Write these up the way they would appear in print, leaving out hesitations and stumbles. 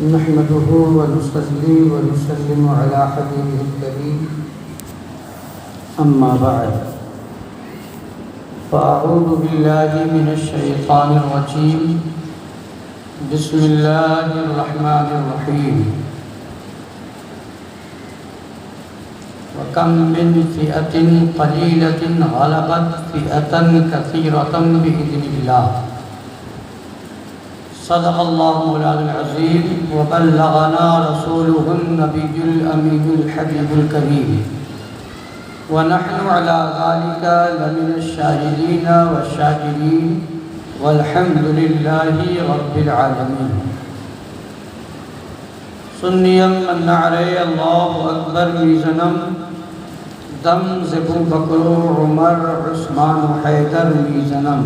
نحمده ونصلي ونسلم على حبيبه الكريم أما بعد فأعوذ بالله من الشيطان الرجيم بسم الله الرحمن الرحيم وكم من فئة قليلة غلبت فئة كثيرة بإذن الله صدق الله مولانا العظيم وبلغنا رسوله النبي الأمين الحبيب الكريم ونحن على ذلك لمن الشاهدين والشاكرين والحمد لله رب العالمين سنیم من نعرے اللہ اکبر میزنم دم زبو بکر عمر عثمان حیدر میزنم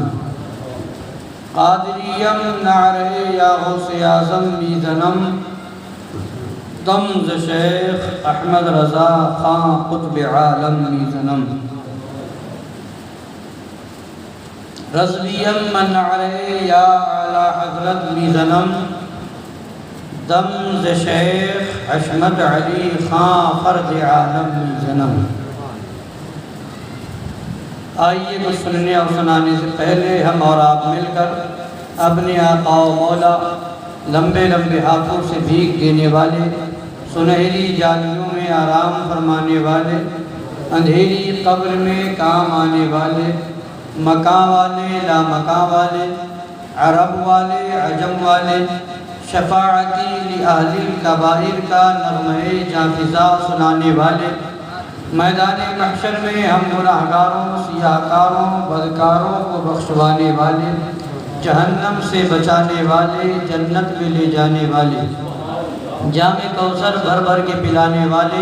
قادریم نعرے یا غوث اعظم میزنم دم ز شیخ احمد رضا خان قطب عالم میزنم رضویم من نعرے یا اعلی حضرت میزنم دم ز شیخ حشمت علی خان فرد عالم میزنم آئیے کچھ سننے اور سنانے سے پہلے ہم اور آپ مل کر اپنے آقا و مولا لمبے لمبے ہاتھوں سے بھیگ دینے والے سنہری جالیوں میں آرام فرمانے والے اندھیری قبر میں کام آنے والے مکان والے لا مکان والے عرب والے عجم والے شفاعتی لأہل الکبائر کا نغمہ جافزہ سنانے والے میدان محشر میں ہم گناہگاروں سیاہکاروں بدکاروں کو بخشوانے والے جہنم سے بچانے والے جنت میں لے جانے والے جام کوثر بھر بھر کے پلانے والے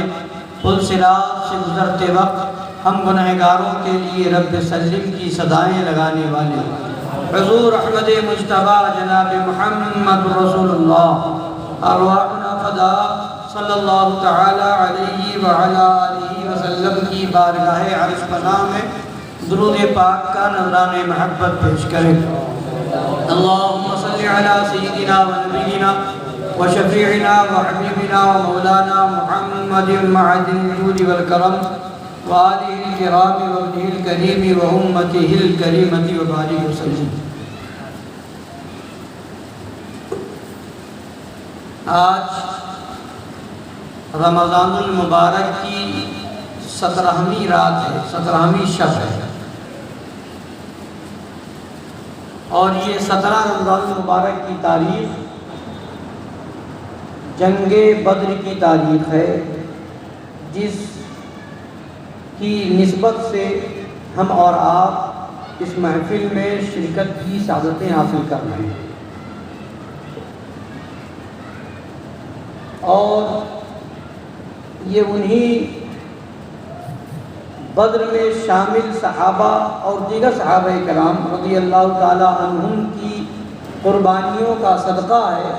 پل صراط سے گزرتے وقت ہم گناہگاروں کے لیے رب سلم کی صدائیں لگانے والے حضور احمد مجتبیٰ جناب محمد رسول اللہ ارواحنا فدا صلی اللہ تعالی علیہ وعلا آلہ وسلم کی بارگاہ عرش پناہ میں درود پاک کا نذرانِ محبت پیش کریں اللہم صلی علی سیدنا و نبینا و شفیعنا و حبیبنا و مولانا محمد معدن الجود والکرم و آلہ الکرام و ابنہ الکریم و امتہ الکریمۃ و بارک وسلم آج رمضان المبارک کی 17ویں رات ہے 17ویں شب ہے اور یہ 17 رمضان المبارک کی تاریخ جنگ بدر کی تاریخ ہے جس کی نسبت سے ہم اور آپ اس محفل میں شرکت کی سعادتیں حاصل کر رہے ہیں اور یہ انہی بدر میں شامل صحابہ اور دیگر صحابہ کرام رضی اللہ تعالی عنہم کی قربانیوں کا صدقہ ہے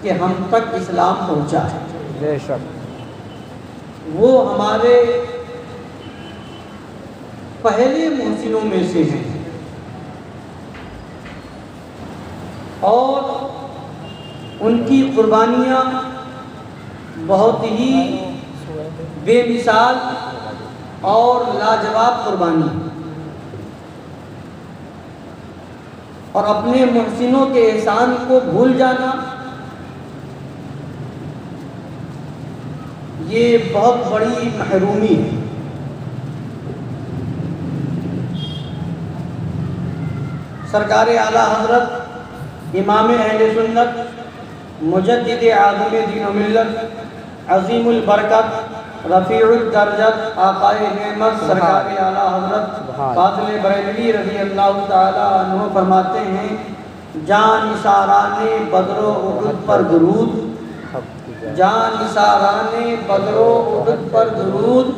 کہ ہم تک اسلام پہنچا ہے بے شک وہ ہمارے پہلے محسنوں میں سے ہیں اور ان کی قربانیاں بہت ہی بے مثال اور لاجواب قربانی اور اپنے محسنوں کے احسان کو بھول جانا یہ بہت بڑی محرومی ہے سرکار اعلیٰ حضرت امام اہل سنت مجدد اعظم دین و ملت عظیم البرکت رفیع الدرجت آقائے نعمت سرکار اعلیٰ حضرت فاضل بریلوی رضی اللہ تعالی عنہ فرماتے ہیں جان نثاران بدر و احد پر درود جان نثاران بدر و احد پر درود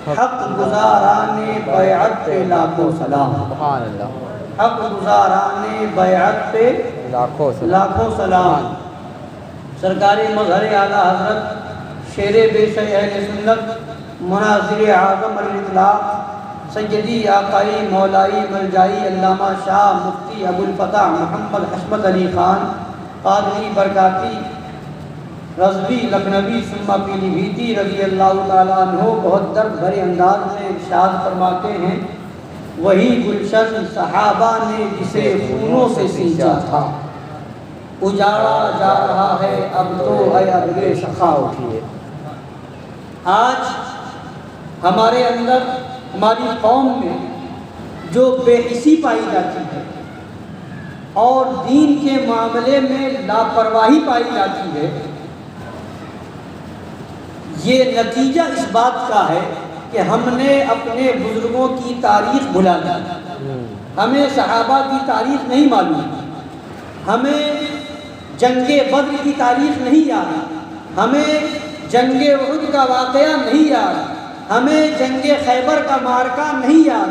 حق گزاران بیعت پہ لاکھوں سلام حق گزاران بیعت پہ لاکھوں سلام سرکار مظہر اعلیٰ حضرت شیر بے شہ اہل سنت مناظر اعظم الاطلاق سیدی آقائی مولائی ملجائی علامہ شاہ مفتی ابو الفتح محمد حشمت علی خان قادری برکاتی رضوی لکھنوی ثم پیلی بھیتی رضی اللہ تعالیٰ عنہ بہت درد بھرے انداز میں ارشاد فرماتے ہیں، وہی گلشن صحابہ نے جسے خونوں سے سینچا تھا، اجاڑا جا رہا ہے اب تو ہے ابرِ سخا اٹھیے۔ آج ہمارے اندر، ہماری قوم میں جو بے حسی پائی جاتی ہے اور دین کے معاملے میں لاپرواہی پائی جاتی ہے، یہ نتیجہ اس بات کا ہے کہ ہم نے اپنے بزرگوں کی تاریخ بھلا دی۔ ہمیں صحابہ کی تاریخ نہیں معلوم، ہمیں جنگ بدر کی تاریخ نہیں یاد، ہمیں جنگ احد کا واقعہ نہیں یاد، ہمیں جنگ خیبر کا معرکہ نہیں یاد،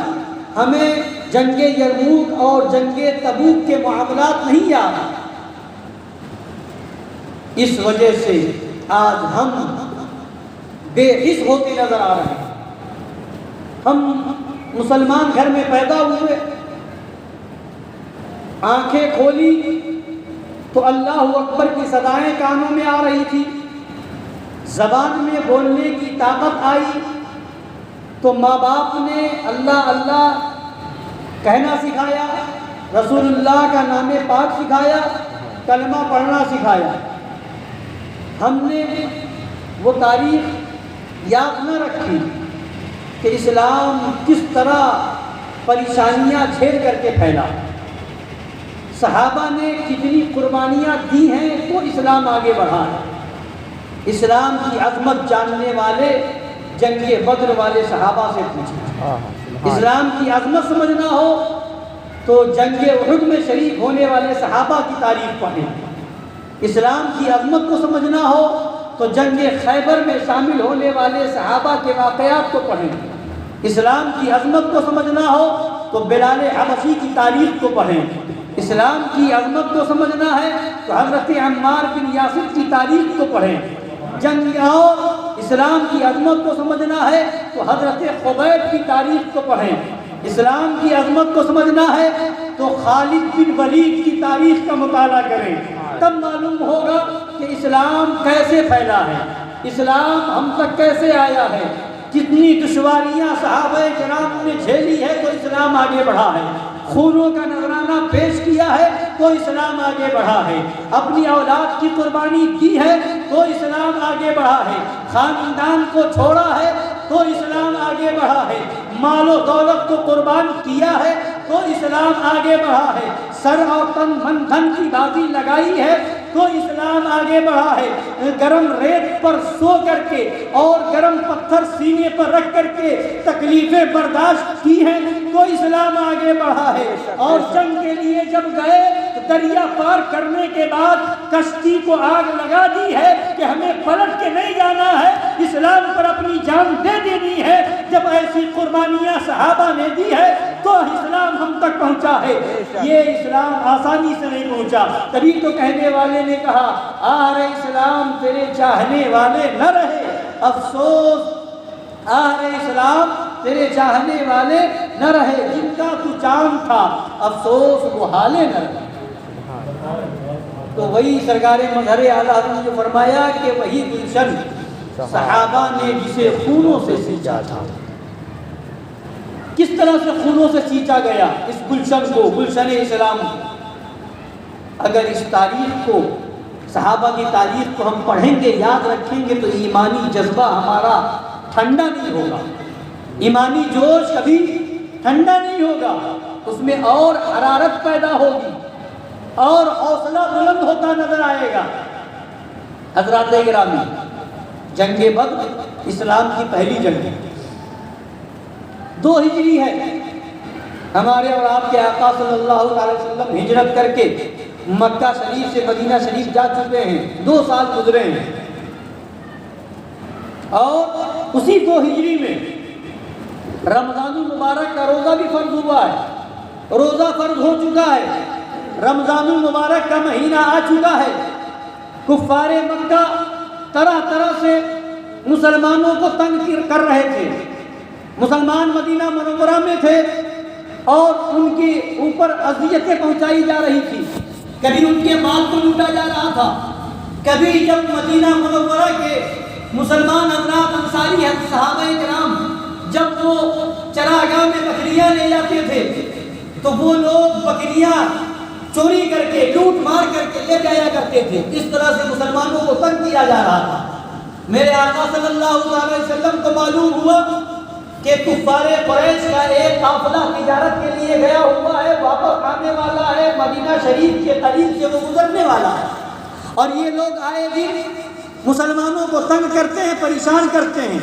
ہمیں جنگ یرموک اور جنگ تبوک کے معاملات نہیں یاد۔ اس وجہ سے آج ہم بے حس ہوتے نظر آ رہے ہیں۔ ہم مسلمان گھر میں پیدا ہوئے، آنکھیں کھولی تو اللہ اکبر کی صدائیں کانوں میں آ رہی تھی، زبان میں بولنے کی طاقت آئی تو ماں باپ نے اللہ اللہ کہنا سکھایا، رسول اللہ کا نام پاک سکھایا، کلمہ پڑھنا سکھایا۔ ہم نے وہ تاریخ یاد نہ رکھی کہ اسلام کس طرح پریشانیاں جھیل کر کے پھیلا، صحابہ نے کتنی قربانیاں دی ہیں تو اسلام آگے بڑھا ہے۔ اسلام کی عظمت جاننے والے جنگ بدر والے صحابہ سے پوچھیں، اسلام کی عظمت سمجھنا ہو تو جنگ احد میں شریک ہونے والے صحابہ کی تاریخ پڑھیں، اسلام کی عظمت کو سمجھنا ہو تو جنگ خیبر میں شامل ہونے والے صحابہ کے واقعات کو پڑھیں، اسلام کی عظمت کو سمجھنا ہو تو بلال حبشی کی تاریخ کو پڑھیں، اسلام کی عظمت کو سمجھنا ہے تو حضرت عمار بن یاسر کی تاریخ کو پڑھیں، جنگ اور اسلام کی عظمت کو سمجھنا ہے تو حضرت خبیب کی تاریخ کو پڑھیں، اسلام کی عظمت کو سمجھنا ہے تو خالد بن ولید کی تاریخ کا مطالعہ کریں، تب معلوم ہوگا کہ اسلام کیسے پھیلا ہے، اسلام ہم تک کیسے آیا ہے، کتنی دشواریاں صحابہ کرام نے جھیلی ہے تو اسلام آگے بڑھا ہے، خونوں کا نذرانہ پیش کیا ہے تو اسلام آگے بڑھا ہے، اپنی اولاد کی قربانی کی ہے تو اسلام آگے بڑھا ہے، خاندان کو چھوڑا ہے تو اسلام آگے بڑھا ہے، مال و دولت کو قربان کیا ہے تو اسلام آگے بڑھا ہے، سر اور تن من دھن کی بازی لگائی ہے تو اسلام آگے بڑھا ہے، گرم ریت پر سو کر کے اور گرم پتھر سینے پر رکھ کر کے تکلیفیں برداشت کی ہیں تو اسلام آگے بڑھا ہے، اور جنگ کے لیے جب گئے تو دریا پار کرنے کے بعد کشتی کو آگ لگا دی ہے کہ ہمیں پلٹ کے نہیں جانا ہے، اسلام پر اپنی جان دے دینی ہے۔ جب ایسی قربانیاں صحابہ نے دی ہے تو اسلام ہم تک پہنچا ہے، یہ اسلام آسانی سے نہیں پہنچا۔ تبھی تو کہنے والے نے کہا آہ اسلام تیرے چاہنے والے نہ رہے، افسوس آہ اسلام تیرے چاہنے والے نہ رہے، جن کا تو چاند تھا افسوس وہ حالے نہ رہے۔ تو وہی سرکار مظہر اعلیٰ حضرت نے جو فرمایا کہ وہی گلشن صحابہ نے جسے خونوں سے سینچا تھا۔ کس طرح سے خونوں سے سینچا گیا اس گلشن کو، گلشن اسلام کو؟ اگر اس تاریخ کو، صحابہ کی تاریخ کو ہم پڑھیں گے، یاد رکھیں گے تو ایمانی جذبہ ہمارا ٹھنڈا نہیں ہوگا، ایمانی جوش کبھی ٹھنڈا نہیں ہوگا، اس میں اور حرارت پیدا ہوگی اور حوصلہ بلند ہوتا نظر آئے گا۔ حضرات گرامی، جنگ بدر اسلام کی پہلی جنگ ہے، 2 ہجری ہے، ہمارے اور آپ کے آقا صلی اللہ علیہ وسلم ہجرت کر کے مکہ شریف سے مدینہ شریف جا چکے ہیں، 2 سال گزرے ہیں، اور اسی 2 ہجری میں رمضان المبارک کا روزہ بھی فرض ہوا ہے، روزہ فرض ہو چکا ہے، رمضان المبارک کا مہینہ آ چکا ہے، کفار مکہ طرح طرح سے مسلمانوں کو تنگ کر رہے تھے، مسلمان مدینہ منورہ میں تھے اور ان کے اوپر اذیتیں پہنچائی جا رہی تھی، کبھی ان کے مال کو لوٹا جا رہا تھا، کبھی جب مدینہ منورہ کے مسلمان حضرات انصاری صحابہ کرام جب وہ چراگاہ میں بکریاں لے جاتے تھے تو وہ لوگ بکریاں چوری کر کے لوٹ مار کر کے لے جایا کرتے تھے. اس طرح سے مسلمانوں کو تنگ کیا جا رہا تھا. میرے آقا صلی اللہ علیہ وسلم کو معلوم ہوا کہ کفار قریش کا ایک قافلہ تجارت کے لیے گیا ہوا ہے، واپس آنے والا ہے، مدینہ شریف کے قریب سے وہ گزرنے والا ہے، اور یہ لوگ آئے دن مسلمانوں کو تنگ کرتے ہیں، پریشان کرتے ہیں.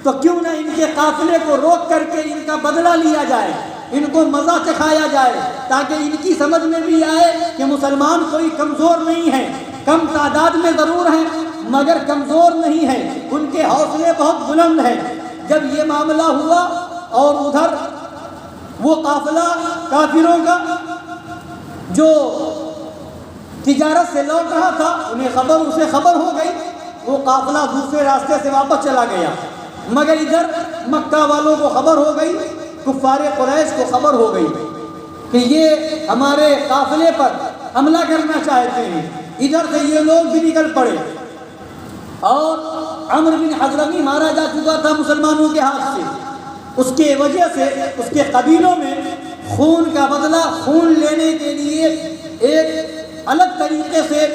تو کیوں نہ ان کے قافلے کو روک کر کے ان کا بدلہ لیا جائے، ان کو مزہ چکھایا جائے، تاکہ ان کی سمجھ میں بھی آئے کہ مسلمان کوئی کمزور نہیں ہے، کم تعداد میں ضرور ہیں مگر کمزور نہیں ہیں، ان کے حوصلے بہت بلند ہیں. جب یہ معاملہ ہوا اور ادھر وہ قافلہ کافروں کا جو تجارت سے لوٹ رہا تھا اسے خبر ہو گئی، وہ قافلہ دوسرے راستے سے واپس چلا گیا. مگر ادھر مکہ والوں کو خبر ہو گئی، کفار قریش کو خبر ہو گئی کہ یہ ہمارے قافلے پر حملہ کرنا چاہتے ہیں. ادھر سے یہ لوگ بھی نکل پڑے اور عمرو بن حضرمی مارا جا چکا تھا مسلمانوں کے ہاتھ سے. اس کے وجہ سے اس کے قبیلوں میں خون کا بدلہ، خون لینے کے لیے ایک الگ طریقے سے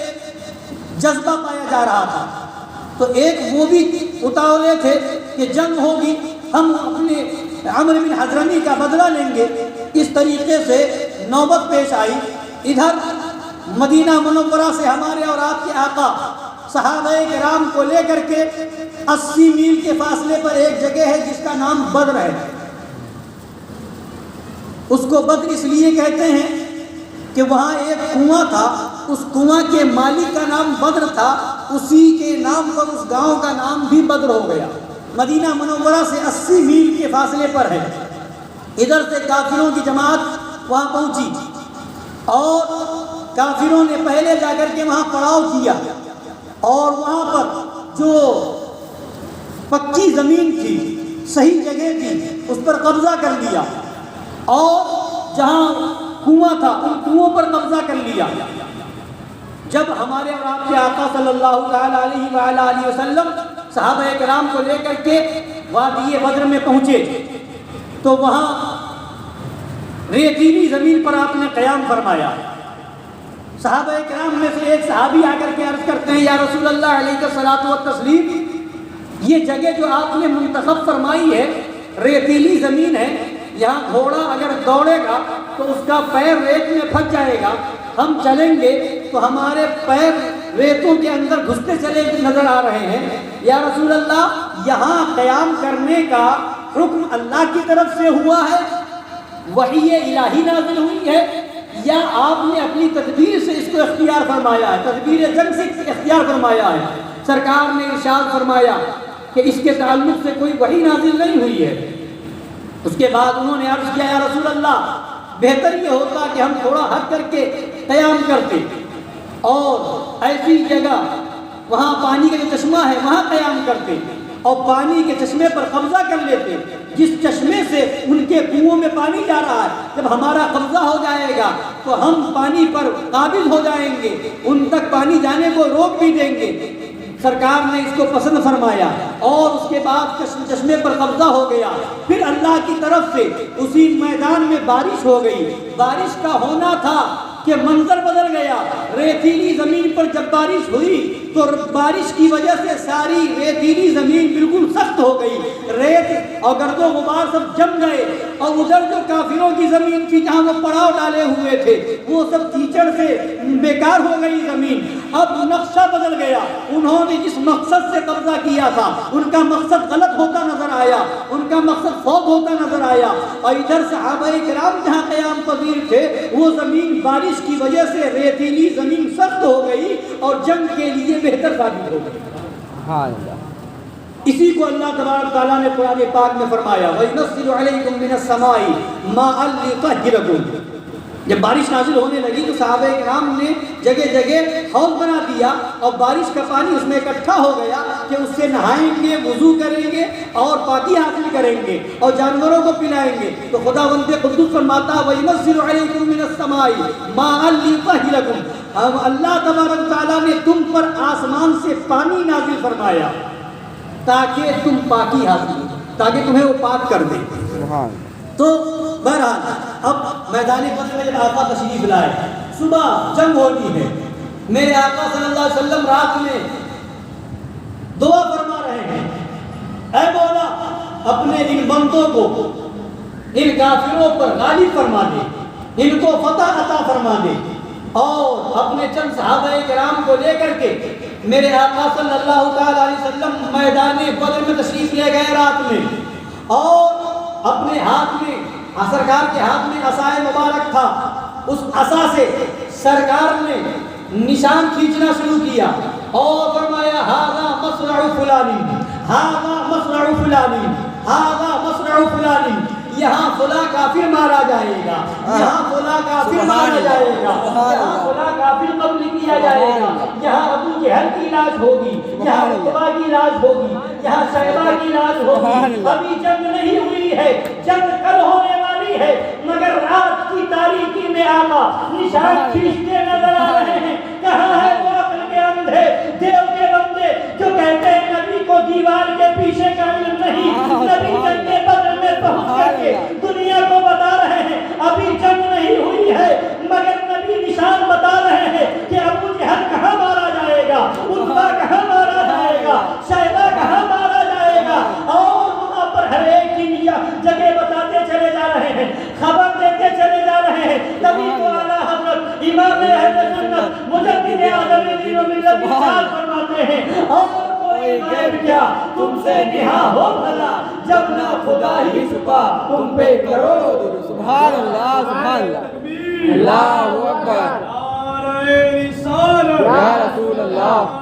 جذبہ پایا جا رہا تھا. تو ایک وہ بھی اتاولے تھے کہ جنگ ہوگی، ہم اپنے عمرو بن حضرمی کا بدلہ لیں گے. اس طریقے سے نوبت پیش آئی. ادھر مدینہ منورہ سے ہمارے اور آپ کے آقا صحابہ کرام کو لے کر کے 80 میل کے فاصلے پر ایک جگہ ہے جس کا نام بدر ہے. اس کو بدر اس لیے کہتے ہیں کہ وہاں ایک کنواں تھا، اس کنواں کے مالک کا نام بدر تھا، اسی کے نام پر اس گاؤں کا نام بھی بدر ہو گیا. مدینہ منورہ سے 80 میل کے فاصلے پر ہے. ادھر سے کافروں کی جماعت وہاں پہنچی اور کافروں نے پہلے جا کر کے وہاں پڑاؤ کیا اور وہاں پر جو پکی زمین تھی، صحیح جگہ تھی، اس پر قبضہ کر لیا اور جہاں کنواں تھا ان کنووں پر قبضہ کر لیا. جب ہمارے اور آپ کے آقا صلی اللہ علیہ وآلہ وسلم صحابہ کرام کو لے کر کے وادی بدر میں پہنچے تو وہاں ریتیلی زمین پر آپ نے قیام فرمایا. صحابہ کرام میں سے ایک صحابی آ کر کے عرض کرتے ہیں، یا رسول اللہ علیہ الصلوۃ والتسلیم، یہ جگہ جو آپ نے منتخب فرمائی ہے ریتیلی زمین ہے، یہاں گھوڑا اگر دوڑے گا تو اس کا پیر ریت میں پھنس جائے گا، ہم چلیں گے تو ہمارے پیر ریتوں کے اندر گھستے چلے نظر آ رہے ہیں. یا رسول اللہ، یہاں قیام کرنے کا حکم اللہ کی طرف سے ہوا ہے، وحی الہی نازل ہوئی ہے، یا آپ نے اپنی تدبیر سے اس کو اختیار فرمایا ہے، تدبیر جنگ سے اختیار فرمایا ہے؟ سرکار نے ارشاد فرمایا کہ اس کے تعلق سے کوئی وحی نازل نہیں ہوئی ہے. اس کے بعد انہوں نے عرض کیا، یا رسول اللہ، بہتر یہ ہوتا کہ ہم تھوڑا ہٹ کر کے قیام کرتے اور ایسی جگہ وہاں پانی کا جو چشمہ ہے وہاں قیام کرتے اور پانی کے چشمے پر قبضہ کر لیتے، جس چشمے سے ان کے کنووں میں پانی جا رہا ہے. جب ہمارا قبضہ ہو جائے گا تو ہم پانی پر قابل ہو جائیں گے، ان تک پانی جانے کو روک بھی دیں گے. سرکار نے اس کو پسند فرمایا اور اس کے بعد چشمے پر قبضہ ہو گیا. پھر اللہ کی طرف سے اسی میدان میں بارش ہو گئی. بارش کا ہونا تھا کہ منظر بدل گیا. ریتیلی زمین پر جب بارش ہوئی تو بارش کی وجہ سے ساری ریتیلی زمین بالکل سخت ہو گئی، ریت اور گرد و غبار سب جم گئے، اور ادھر جو کافروں کی زمین تھی جہاں وہ پڑاؤ ڈالے ہوئے تھے وہ سب کیچڑ سے بیکار ہو گئی زمین. اب نقشہ بدل گیا. انہوں نے جس مقصد سے قبضہ کیا تھا ان کا مقصد غلط ہوتا نظر آیا، ان کا مقصد فوت ہوتا نظر آیا. اور ادھر صحابہ کرام جہاں قیام پذیر تھے وہ زمین بارش کی وجہ سے ریتیلی زمین سخت ہو گئی اور جنگ کے لیے بہتر ثابت ہو گئی. اسی کو اللہ تبارک تعالیٰ نے قرآن پاک میں فرمایا، وَيُنَزِّلُ عَلَيْكُم مِّنَ السَّمَاءِ مَاءً لِيُطَهِّرَكُم. جب بارش نازل ہونے لگی تو صحابہ کرام نے جگہ جگہ حوض بنا دیا اور بارش کا پانی اس میں اکٹھا ہو گیا کہ اس سے نہائیں گے، وضو کریں گے اور پاکی حاصل کریں گے اور جانوروں کو پلائیں گے. تو خداوند قدوس فرماتا ہے، وَيُنَزِّلُ عَلَيْكُم مِّنَ السَّمَاءِ مَاءً لِيُطَهِّرَكُم. اب اللہ تبارک تعالیٰ نے تم پر آسمان سے پانی نازل فرمایا تاکہ تم پاکی حاصل ہو، تاکہ تمہیں وہ پاک کر دے۔ تو بہرحال اب میدان بدر میں جب آقا تشریف لائے، صبح جنگ ہونی ہے، میرے آقا صلی اللہ علیہ وسلم رات میں دعا فرما رہے ہیں، اے مولا اپنے ان بندوں کو ان کافروں پر غالب فرما دے، ان کو فتح عطا فرما دے۔ اور اپنے چند صحابہ کرام کو لے کر کے میرے آقا صلی اللہ تعالی علیہ وسلم میدان بدر میں تشریف لے گئے رات میں، اور اپنے ہاتھ میں سرکار کے ہاتھ میں عصائے مبارک تھا، اس عصا سے سرکار نے نشان کھینچنا شروع کیا اور فرمایا ھذا مصرع فلان، ھذا مصرع فلان، ھذا مصرع فلان، یہاں فلاں کافر مارا جائے گا، یہاں فلاں کافر مارا جائے گا، یہاں فلاں کافر قتل کیا جائے گا، یہاں ابو جہل کی لاش ہوگی، یہاں عتبہ کی لاش ہوگی، یہاں شیبہ کی لاش ہوگی۔ ابھی جنگ نہیں ہوئی ہے، جنگ کل ہونے والی ہے، مگر رات کی تاریکی میں آقا نشان کھینچتے نظر آ رہے ہیں۔ کہاں ہے وہ عقل کے اندھے دیو کے بندے جو کہتے ہیں نبی کو دیوار کے پیچھے کا علم نہیں؟ نبی جنگ بدر میں پہنچ کر کے دنیا کو بتا رہے ہیں ابھی جنگ نہیں ہوئی ہے، مگر نبی نشان بتا رہے ہیں کہ ابو جہل کہاں مارا جائے گا، عتبہ کہاں مارا جائے گا، شیبہ کہاں مارا جائے گا، اور وہاں پر ہر ایک کی جگہ بتاتے چلے جا رہے ہیں، خبر دیتے چلے جا رہے ہیں۔ تبھی تو اعلیٰ حضرت امام اہل سنت مجدد اعظم دین و ملت ارشاد فرماتے ہیں اور کوئی غیب کیا تم سے نہا ہو بھلا، جب نہ خدا ہی چھپا تم پہ کرو درود۔ سبحان اللہ، سبحان اللہ، اللہ اکبر، نعرہ رسالت یا رسول اللہ،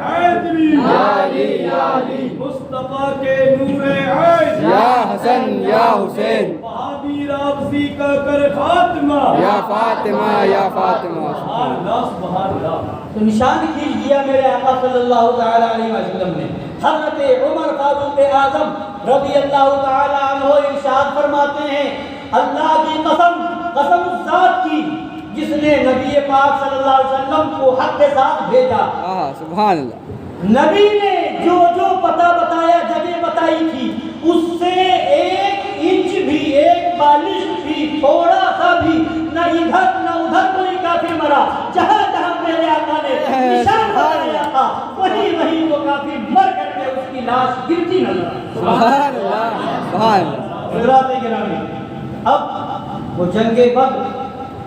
حیدری یا علی یا علی، مصطفیٰ کے نور عین یا حسن یا حسین، بہادی رابضی کا کر خاتمہ یا فاطمہ یا فاطمہ۔ سبحان اللہ سبحان اللہ۔ تو نشان کھینچ دیا میرے آقا صلی اللہ تعالی علیہ وسلم نے۔ حضرت عمر فاروق اعظم رضی اللہ تعالی عنہ ارشاد فرماتے ہیں اللہ کی قسم، قسم اس ذات کی جس نے نبی پاک صلی اللہ علیہ وسلم کو حق کے ساتھ بھیجا، سبحان اللہ، نبی نے جو جو پتہ بتایا، جگہ بتائی تھی، اس سے ایک انچ بھی، ایک بالش بھی، تھوڑا سا بھی نہ ادھر نہ ادھر کوئی کافر مرا۔ جہاں جہاں میرے آقا نے نشان بتایا تھا وہیں وہیں وہ کافر مر کر کے اس کی لاش گرتی نظر آئی۔ سبحان اللہ، سبحان اللہ۔ حضرات گرامی، اب وہ جنگ بدر،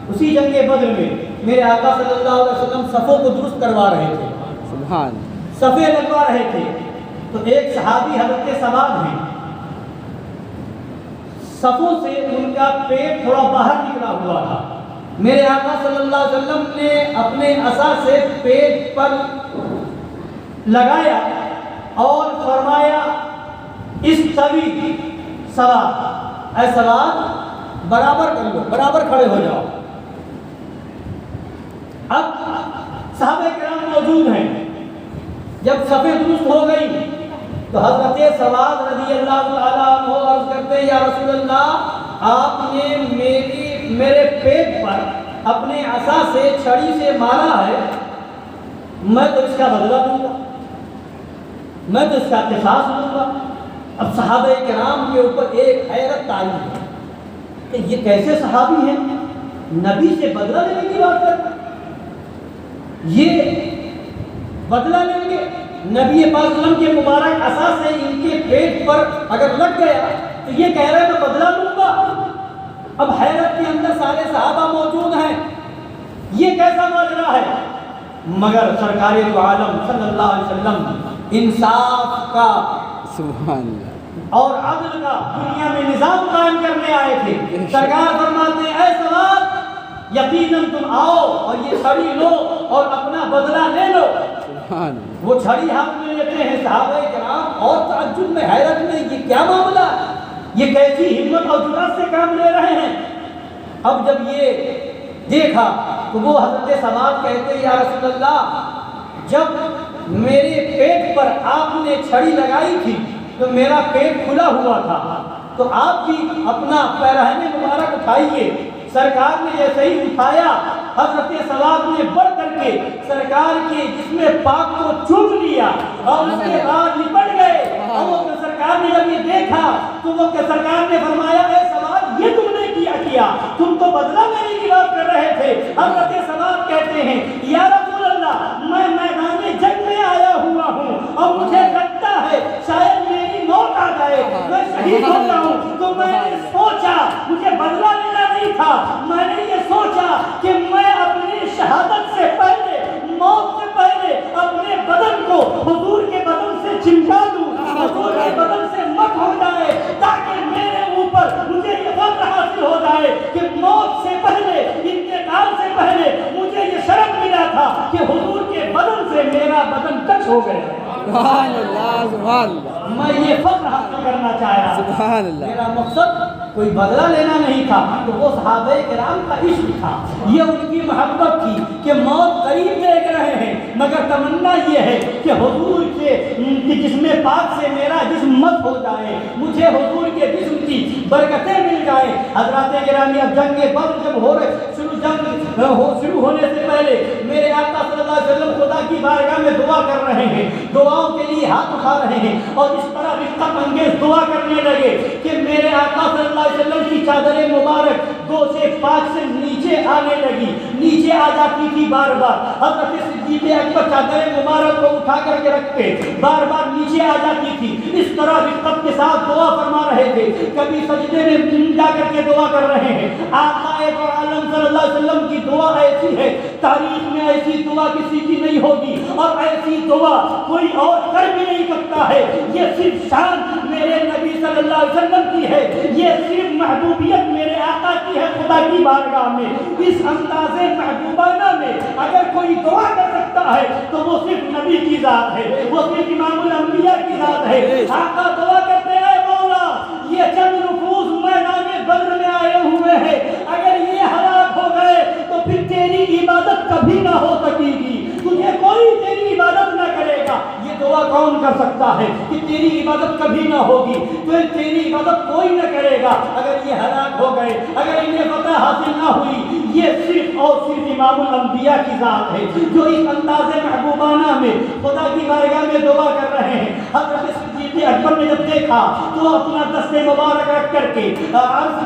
اسی جنگ بدر میں میرے آقا صلی اللہ علیہ وسلم صفوں کو درست کروا رہے تھے، سبحان، صفے لگوا رہے تھے، تو ایک صحابی حضرت ثواب ہیں، صفوں سے ان کا پیٹ تھوڑا باہر نکلا ہوا تھا۔ میرے آقا صلی اللہ علیہ وسلم نے اپنے عصا سے پیٹ پر لگایا اور فرمایا استوی سواد، اے سواد برابر کر لو، برابر کھڑے ہو جاؤ۔ اب صحابہ کرام موجود ہیں، جب صفیں درست ہو گئی تو حضرت سواد رضی اللہ تعالیٰ عنہ عرض کرتے ہیں یا رسول اللہ آپ نے میرے پیٹ پر اپنے عصا سے چھڑی سے مارا ہے، میں تو اس کا بدلہ دوں گا، میں تو اس کا قصاص لوں گا۔ اب صحابہ کرام کے اوپر ایک حیرت تاری ہے کہ یہ کیسے صحابی ہیں، نبی سے بدلہ لینے کی بات کرتے ہیں، یہ بدلہ لیں گے؟ نبی پاک صلی اللہ علیہ وسلم کے مبارک عصا سے ان کے پیٹ پر اگر لگ گیا تو یہ کہہ رہے میں بدلہ لوں گا۔ اب حیرت کے اندر سارے صحابہ موجود ہیں، یہ کیسا ماجرا ہے؟ مگر سرکار دو عالم صلی اللہ علیہ وسلم انصاف کا سبحان اللہ، اور عدل کا دنیا میں نظام قائم کرنے آئے تھے۔ سرکار فرماتے ہیں اے سواد یقیناً تم آؤ اور یہ چھڑی لو اور اپنا بدلہ لے لو۔ سبحان اللہ، وہ چھڑی ہاتھ میں لیتے ہیں صحابہ کرام اور تعجب میں، حیرت میں، یہ کیا معاملہ ہے، یہ کیسی ہمت اور جرأت سے کام لے رہے ہیں۔ اب جب یہ دیکھا تو وہ حضرت سواد کہتے ہیں یا رسول اللہ جب میرے پیٹ پر آپ نے چھڑی لگائی تھی تو میرا پیٹ کھلا ہوا تھا، تو آپ بھی اپنا پیراہن مبارک اٹھائیے، سرکار نے جیسے ہی اٹھایا حضرت ثواب نے بڑھ کر کے سرکار کے جسم پاک کو چوم لیا اور اس کے بعد لپٹ گئے۔ اور وہ سرکار نے جب یہ دیکھا تو وہ سرکار نے فرمایا اے ثواب یہ تم نے کیا تم تو بدلہ لینے کی بات کر رہے تھے۔ حضرت ثواب کہتے ہیں یا رسول اللہ میں میدان جنگ میں آیا ہوا ہوں اور مجھے لگتا ہے شاید میری موت آ جائے، میں شہید ہو جاؤں، تو میں نے سوچا مجھے بدلہ لینا نہیں تھا، میں نے یہ سوچا کہ میں اپنی شہادت سے پہلے موت سے پہلے اپنے بدن کو حضور کے بدن سے چمٹا دوں، حضور کے بدن سے مت ہو جائے تاکہ میرے اوپر مجھے یہ فضل حاصل ہو جائے کہ موت سے پہلے انتقال سے پہلے مجھے یہ شرف ملا تھا کہ حضور کے بدن سے میرا بدن ٹچ ہو گیا۔ سبحان اللہ سبحان اللہ، میں یہ فخر حاصل کرنا چاہ رہا تھا، سبحان اللہ۔ میرا مقصد کوئی بدلہ لینا نہیں تھا، تو وہ صحابہ کرام کا عشق تھا، یہ ان کی محبت تھی کہ موت قریب دیکھ رہے ہیں مگر تمنا یہ ہے کہ حضور کے جسم پاک سے میرا جسم مت ہو جائے، مجھے حضور کے جسم کی برکتیں مل جائیں۔ حضرات گرامی اب جنگ بدر جب ہو رہے شروع ہونے سے پہلے میرے آقا صلی اللہ علیہ وسلم خدا کی بارگاہ میں دعا کر رہے ہیں، دعاؤں کے لیے ہاتھ اٹھا رہے ہیں اور اس طرح رفقت انگیز دعا کرنے لگے کہ میرے آقا صلی اللہ علیہ وسلم کی چادر مبارک دو سے پاک سے نیچے آنے لگی، نیچے آ جاتی تھی بار بار۔ حضرت صدیق اکبر چادر مبارک کو اٹھا کر کے رکھتے، بار بار نیچے آ جاتی تھی۔ اس طرح رفقت کے ساتھ دعا فرما رہے تھے، کبھی سجدے میں جا کر کے دعا کر رہے ہیں۔ آقا عالم صلی اللہ علیہ وسلم کی دعا ایسی ہے، تاریخ میں ایسی دعا کسی کی نہیں ہوگی اور ایسی دعا کوئی اور کر بھی نہیں سکتا ہے۔ یہ صرف شان میرے نبی صلی اللہ علیہ وسلم کی ہے، یہ صرف محبوبیت میرے آقا کی ہے خدا کی بارگاہ میں۔ اس انداز محبوبانہ میں اگر کوئی دعا کر سکتا ہے تو وہ صرف نبی کی ذات ہے، وہ صرف امام الانبیاء کی ذات ہے۔ آقا دعا کرتے ہیں مولا یہ چند نفوس میدان بدر میں آئے ہوئے ہیں، اگر یہ ہلاک ہو گئے تو پھر تیری عبادت کبھی نہ ہو سکے گی، تجھے کوئی تیری عبادت نہ کرے گا۔ یہ دعا کون کر سکتا ہے کہ تیری عبادت کبھی نہ ہوگی، تو تیری عبادت کوئی نہ کرے گا اگر یہ ہلاک ہو گئے، اگر انہیں فتح حاصل نہ ہوئی۔ یہ صرف اور صرف امام الانبیاء کی ذات ہے جو اس انداز محبوبانہ میں خدا کی بارگاہ میں دعا کر رہے ہیں۔ حضرت صدیق اکبر نے جب دیکھا تو اپنا دست مبارک رکھ کر کے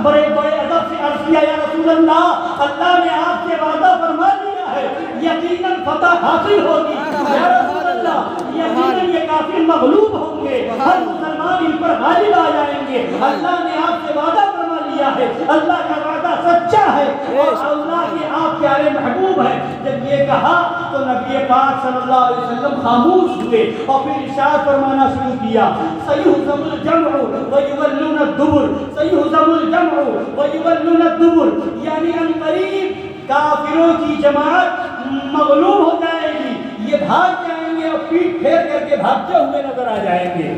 بڑے بڑے ادب سے عرض کیا یا رسول اللہ، اللہ نے آپ سے وعدہ فرما دیا ہے یقیناً فتح حاصل ہوگی۔ یا رسول اللہ یقیناً یہ کافر مغلوب ہوں گے، ہر مسلمان ان پر غالب آ جائیں گے۔ اللہ نے آپ سے وعدہ فرما لیا ہے، اللہ کا وعدہ سچا ہے اور اللہ کے آپ پیارے محبوب ہیں۔ جب یہ کہا تو نبی پاک صلی اللہ علیہ وسلم خاموش ہوئے اور پھر ارشاد فرمانا شروع کیا سیہزم الجمع ویولون الدبر، سیہزم الجمع ویولون الدبر، یعنی ان قریب کافروں کی جماعت مغلوب ہو جائے گی، یہ بھاگ جائیں گے اور پیٹ پھیر کر کے بھاگتے ہوئے نظر آ جائیں گے۔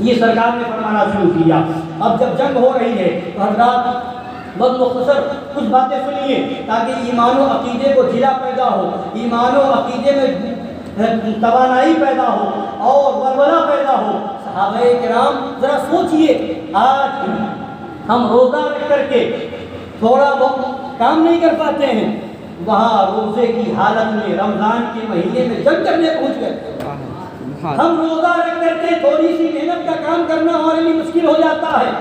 یہ سرکار نے فرمانا شروع کیا۔ اب جب جنگ ہو رہی ہے تو حضرات بہت مختصر کچھ باتیں سنیے تاکہ ایمان و عقیدے کو جلا پیدا ہو، ایمان و عقیدے میں توانائی پیدا ہو اور ولولہ پیدا ہو۔ صحابہ کرام ذرا سوچئے، آج ہم روزہ رکھ کر کے تھوڑا بہت کام نہیں کر پاتے ہیں، وہاں روزے کی حالت میں رمضان کے مہینے میں جنگ کرنے پہنچ گئے۔ ہم روزہ رکھ کر کے تھوڑی سی محنت کا کام کرنا ہمارے لیے مشکل ہو جاتا ہے۔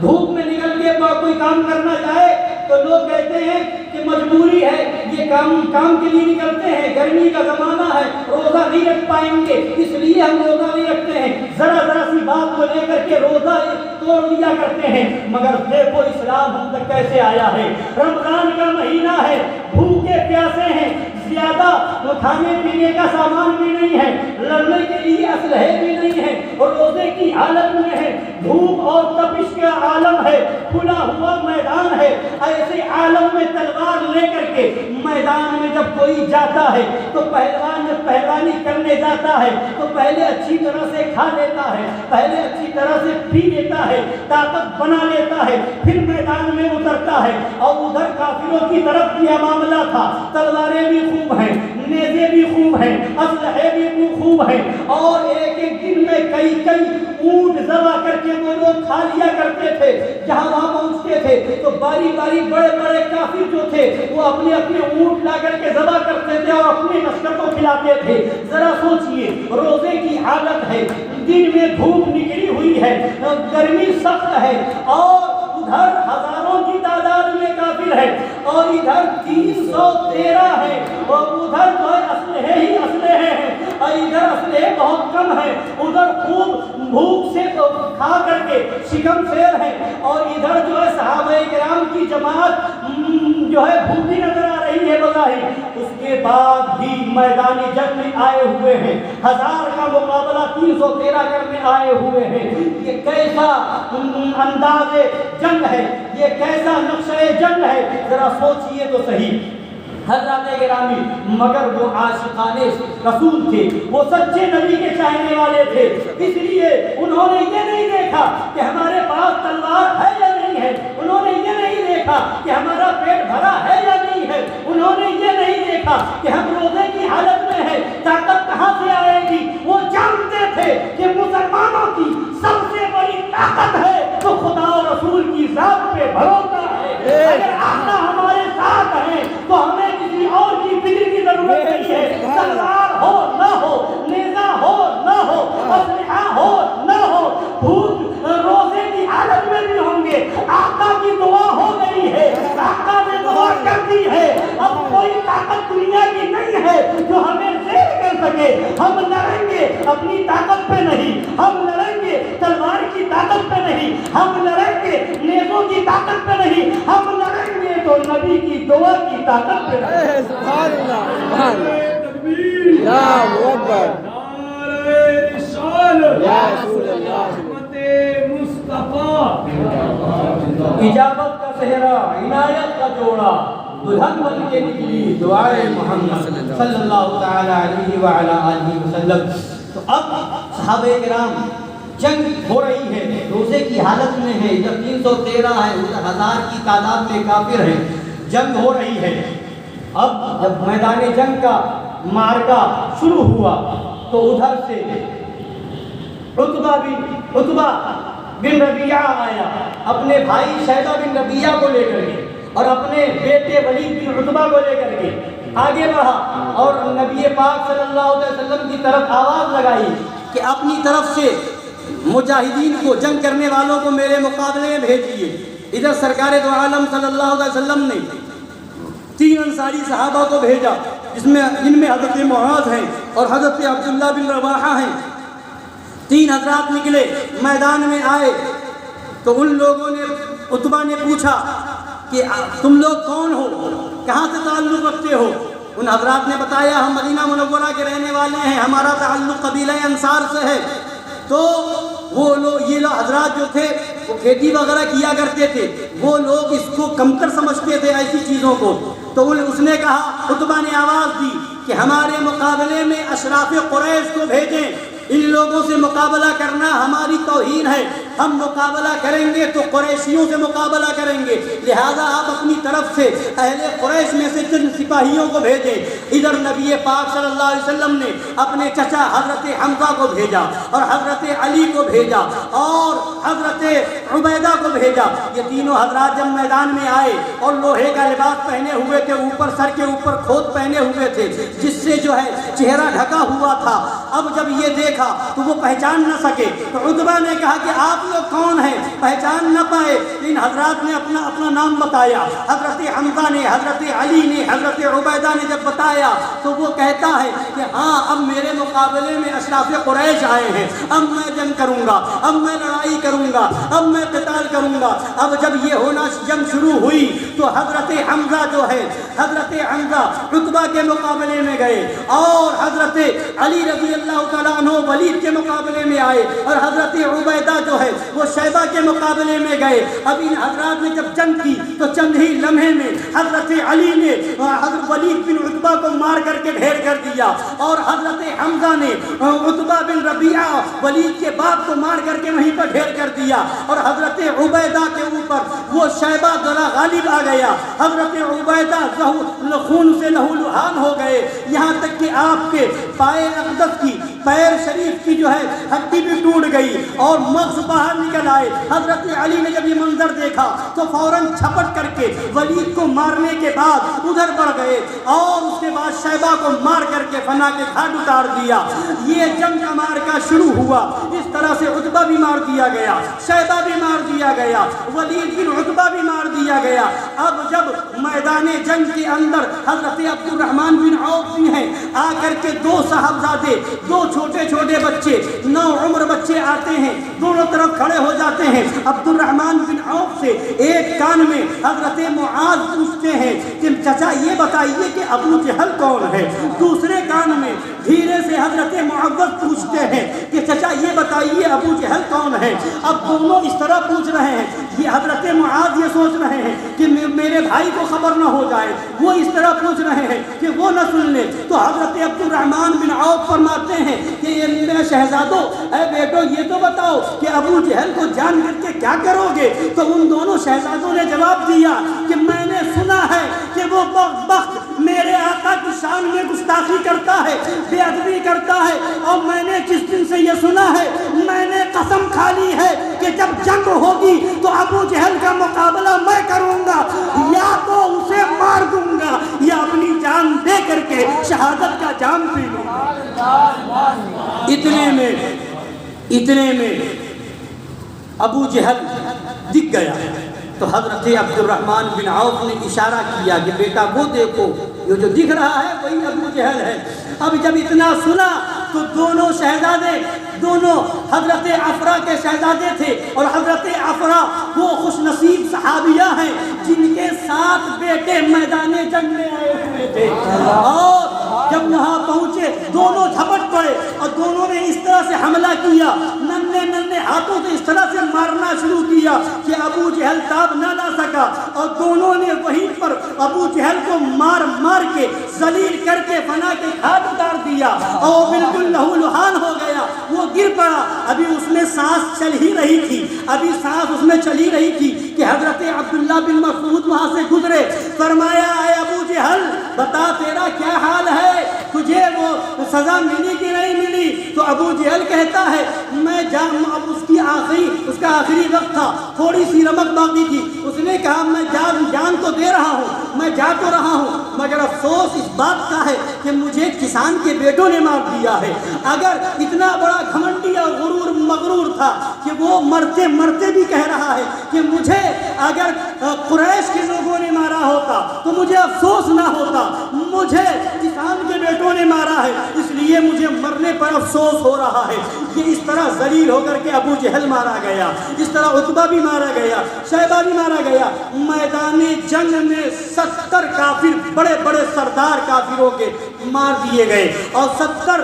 دھوپ میں نکل کے کوئی کام کرنا چاہے تو لوگ کہتے ہیں کہ مجبوری ہے، یہ کام کے لیے نکلتے ہیں، گرمی کا زمانہ ہے، روزہ نہیں رکھ پائیں گے اس لیے ہم روزہ نہیں رکھتے ہیں۔ ذرا سی بات کو لے کر کے روزہ توڑ دیا کرتے ہیں، مگر دیکھو اسلام ہم تک کیسے آیا ہے۔ رمضان کا مہینہ ہے، بھوکے پیاسے ہیں، زیادہ کھانے پینے کا سامان بھی نہیں ہے، لڑنے کے لیے اسلحے بھی نہیں ہے اور روزے کی حالت میں ہے، دھوپ اور تپش کا عالم ہے، کھلا ہوا میدان ہے۔ ایسے عالم میں تلوار لے کر کے میدان میں جب کوئی جاتا ہے تو پہلوان جب پہلوانی کرنے جاتا ہے تو پہلے اچھی طرح سے کھا لیتا ہے، پہلے اچھی طرح سے پی لیتا ہے، طاقت بنا لیتا ہے، پھر میدان میں اترتا ہے. اور ادھر کافروں کی طرف کیا معاملہ تھا، تلواریں بھی خوب ہیں، نیزے بھی خوب ہیں، اسلحے بھی خوب ہیں، اور ایک ایک دن میں کئی کئی اونٹ ذبح کر کے وہ لوگ کھا لیا کرتے تھے. جہاں وہاں پہنچتے تھے تو باری باری بڑے بڑے کافر جو تھے وہ اپنے اپنے اونٹ لا کر کے ذبح کرتے تھے اور اپنے لشکر کو کھلاتے تھے. ذرا سوچئے، روزے کی حالت ہے، دن میں دھوپ نکلی ہوئی ہے، گرمی سخت ہے، اور ادھر ہزاروں کی تعداد میں کافر ہے، اور ادھر 313 ہے، اور ادھر جو ہے اسلحے ہی اسلحے ہیں، اور ادھر اسلحے بہت کم ہیں. ادھر خوب بھوک سے کھا کر کے شکم سیر ہے، اور ادھر جو ہے صحابہ کرام کی جماعت جو ہے بھوکی نظر آ رہی ہے بظاہر. اس کے بعد بھی میدان جنگ میں آئے ہوئے ہیں، 1000 کا مقابلہ 313 کرنے آئے ہوئے ہیں. یہ کیسا انداز جنگ ہے، یہ کیسا نقشہ جنگ ہے، ذرا سوچئے تو صحیح. حضرات گرامی، مگر وہ عاشقان رسول تھے، وہ سچے نبی کے چاہنے والے تھے، اس لیے انہوں نے یہ نہیں دیکھا کہ ہمارے پاس تلوار ہے یا نہیں ہے، انہوں نے یہ نہیں دیکھا کہ ہمارا پیٹ بھرا ہے یا نہیں ہے، انہوں نے یہ نہیں دیکھا کہ ہم روزے کی حالت میں ہیں، طاقت کہاں سے آئے گی. وہ جانتے تھے کہ مسلمانوں کی سب سے بڑی طاقت ہے تو خدا و رسول کی ذات پہ بھروسہ ہے. اگر آقا ہمارے ساتھ ہیں تو ہمیں کسی اور کی فکر کی ضرورت نہیں ہے. تلوار ہو نہ ہو، نیزہ ہو نہ ہو، اسلحہ ہو نہ ہو، بھوک روزے کی حالت میں بھی ہوں گے. آقا کی دعا ہو گئی ہے، آقا نے دعا کر دی ہے. اب کوئی طاقت دنیا کی نہیں ہے جو ہمیں زیر کر سکے. ہم لڑیں گے اپنی طاقت پہ نہیں، ہم لڑیں گے تلوار کی طاقت پہ نہیں، ہم لڑیں گے نیزوں کی طاقت پہ نہیں، ہم لڑیں گے تو نبی کی دعا کی طاقت پہ نہیں. سبحان اللہ، سبحان اللہ، تکبیر، اللہ اکبر، نعرہ رسالت، یا رسول اللہ، خدمت مصطفیٰ. اجابت کا صحرا، عنایت کا جوڑا، دلہن بن کے نکلی دعائے محمد صلی اللہ تعالی علیہ وعلا آلہ وسلم. تو اب صحابہ کرام جنگ ہو رہی ہے، روزے کی حالت میں ہے، ادھر 313 ہے، ادھر 1000 کی تعداد میں کافر ہیں، جنگ ہو رہی ہے. اب جب میدان جنگ کا معرکہ شروع ہوا تو ادھر سے عتبہ بن ربیعہ آیا، اپنے بھائی شیبہ بن ربیعہ کو لے کر کے اور اپنے بیٹے ولید بن عتبہ کو لے کر کے آگے بڑھا اور نبی پاک صلی اللہ علیہ وسلم کی طرف آواز لگائی کہ اپنی طرف سے مجاہدین کو، جنگ کرنے والوں کو میرے مقابلے میں بھیجیے. ادھر سرکار دو عالم صلی اللہ علیہ وسلم نے 3 انصاری صحابہ کو بھیجا، جن میں حضرت معاذ ہیں اور حضرت عبداللہ بن رواحہ ہیں. 3 حضرات نکلے، میدان میں آئے تو ان لوگوں نے، عتبہ نے پوچھا کہ تم لوگ کون ہو، کہاں سے تعلق رکھتے ہو؟ ان حضرات نے بتایا ہم مدینہ منورہ کے رہنے والے ہیں، ہمارا تعلق قبیلہ انصار سے ہے. تو وہ لوگ، یہ حضرات جو تھے وہ کھیتی وغیرہ کیا کرتے تھے، وہ لوگ اس کو کمتر سمجھتے تھے ایسی چیزوں کو. تو اس نے کہا، عتبہ نے آواز دی کہ ہمارے مقابلے میں اشراف قریش کو بھیجیں، ان لوگوں سے مقابلہ کرنا ہماری توہین ہے، ہم مقابلہ کریں گے تو قریشیوں سے مقابلہ کریں گے، لہذا آپ اپنی طرف سے اہل قریش میں سے چند سپاہیوں کو بھیجیں. ادھر نبی پاک صلی اللہ علیہ وسلم نے اپنے چچا حضرت حمزہ کو بھیجا اور حضرت علی کو بھیجا اور حضرت عبیدہ کو بھیجا. یہ تینوں حضرات جب میدان میں آئے اور لوہے کا لباس پہنے ہوئے تھے، اوپر سر کے اوپر کھوت پہنے ہوئے تھے جس سے جو ہے چہرہ ڈھکا ہوا تھا. اب جب یہ دیکھا تو وہ پہچان نہ سکے. تو عتبہ نے کہا کہ آپ لوگ کون ہیں؟ پہچان نہ پائے. ان حضرات نے اپنا نام بتایا. حضرت حمزہ نے، حضرت علی نے، حضرت عبیدہ نے جب بتایا تو وہ کہتا ہے کہ ہاں اب میرے مقابلے میں اشراف قریش آئے ہیں، اب میں جنگ کروں گا، اب میں لڑائی کروں گا، اب میں قتال کروں گا. اب جب یہ ہونا جنگ شروع ہوئی تو حضرت حمزہ جو ہے، حضرت حمزہ عتبہ کے مقابلے میں گئے اور حضرت علی رضی اللہ تعالیٰ عنہ ولید کے مقابلے میں آئے اور حضرت عبیدہ جو ہے وہ شیبہ کے مقابلے میں گئے۔ اب ان حضرات نے جب جنگ کی تو چند ہی لمحے میں حضرت علی نے حضرت ولید بن عتبہ کو مار کر کے ڈھیر کر دیا، اور حضرت حمزہ نے عتبہ بن ربیعہ ولید کے باپ کو مار کر کے وہیں پر ڈھیر کر دیا، اور حضرت عبیدہ کے اوپر وہ شیبہ ذرا غالب آ گیا۔ حضرت عبیدہ خون سے لہو لہان ہو گئے، یہاں تک کہ آپ کے پائے اقدس کی پیر شریف کی جو ہے ہڈی بھی ٹوٹ گئی اور مغز باہر نکل آئے۔ حضرت علی نے جب یہ منظر دیکھا تو فوراً جھپٹ کر کے ولید کو مارنے کے بعد ادھر بڑھ گئے اور اس کے بعد شیبہ کو مار کر کے فنا کے گھاٹ اتار دیا۔ یہ جنگ کا معرکہ شروع ہوا، اس طرح سے عتبہ بھی مار دیا گیا، شیبہ بھی مار دیا گیا، ولید بن عتبہ بھی مار دیا گیا۔ اب جب میدان جنگ کے اندر حضرت عبد الرحمن بن عوف بھی ہیں، آ کر کے دو صاحبزادے، دو چھوٹے چھوٹے بچے، نو عمر بچے آتے ہیں، دونوں طرف کھڑے ہو جاتے ہیں۔ عبد الرحمن بن عوف سے ایک کان میں حضرت معاذ پوچھتے ہیں کہ چچا یہ بتائیے کہ ابو جہل کون ہے، دوسرے کان میں دھیرے سے حضرت معوذ پوچھتے ہیں کہ چچا یہ بتائیے ابو جہل کون ہے۔ اب دونوں اس طرح پوچھ رہے ہیں، یہ حضرت معاذ یہ سوچ رہے ہیں کہ میرے بھائی کو خبر نہ ہو جائے، وہ اس طرح پوچھ رہے ہیں کہ وہ نہ سن لے۔ تو حضرت عبد الرحمن بن عوف فرماتے ہیں کہ میرے شہزادو، اے بیٹو یہ تو بتاؤ کہ ابو جہل کو جان کر کے کیا کرو گے؟ تو ان دونوں شہزادوں نے جواب دیا کہ میں نے سنا ہے کہ وہ بدبخت میرے آقا کی شان میں گستاخی کرتا ہے، بے ادبی کرتا ہے، اور میں نے جس دن سے یہ سنا ہے میں نے قسم کھا لی ہے کہ جب جنگ ہوگی تو ابو جہل کا مقابلہ میں کروں گا، یا تو اسے مار دوں گا یا اپنی جان دے کر کے شہادت کا جام پی لوں گا۔ اتنے میں ابو جہل دکھ گیا تو حضرت عبد الرحمن بن عوف نے اشارہ کیا کہ بیٹا وہ دیکھو، یہ جو دکھ رہا ہے وہی ابو جہل ہے۔ اب جب اتنا سنا تو دونوں شہزادے، دونوں حضرت عفرا کے شہزادے تھے، اور حضرت عفرا وہ خوش نصیب صحابیہ ہیں جن کے 7 بیٹے میدان جنگ میں آئے ہوئے تھے، اور جب وہاں پہنچے دونوں جھپٹ پڑے اور دونوں نے اس طرح سے حملہ کیا، ننھے ہاتھوں سے اس طرح سے مارنا شروع کیا کہ ابو جہل تاب نہ لا سکا، اور دونوں نے وہیں پر ابو جہل کو مار کے ذلیل کر کے فنا کے گھاٹ اتار دیا، اور بالکل لہو لہان ہو گیا، وہ گر پڑا۔ ابھی اس میں سانس چل ہی رہی تھی کہ حضرت عبداللہ بن مسعود وہاں سے گزرے، فرمایا اے ابو جہل بتا تیرا کیا حال ہے، تجھے وہ سزا ملی کہ نہیں ملی؟ تو ابو جہل کہتا ہے میں اب اس کا آخری وقت تھا، تھوڑی سی رمق باقی تھی، اس نے کہا میں جان تو دے رہا ہوں، میں جا تو رہا ہوں، مگر افسوس اس بات کا ہے کہ مجھے کسان کے بیٹوں نے مار دیا ہے۔ اگر اتنا بڑا گھمنڈی اور مغرور تھا کہ وہ مرتے بھی کہہ رہا ہے کہ مجھے اگر قریش کے لوگوں نے مارا ہوتا تو مجھے افسوس نہ ہوتا، مجھے کسان کے بیٹوں نے مارا ہے اس لیے مجھے مرنے پر افسوس ہو رہا ہے۔ یہ اس طرح ذلیل ہو کر کے ابو جہل مارا گیا، اس طرح عتبہ بھی مارا گیا، شیبہ بھی مارا گیا۔ میدان جنگ میں 70 کافر، بڑے بڑے سردار کافروں کے مار دیے گئے، اور 70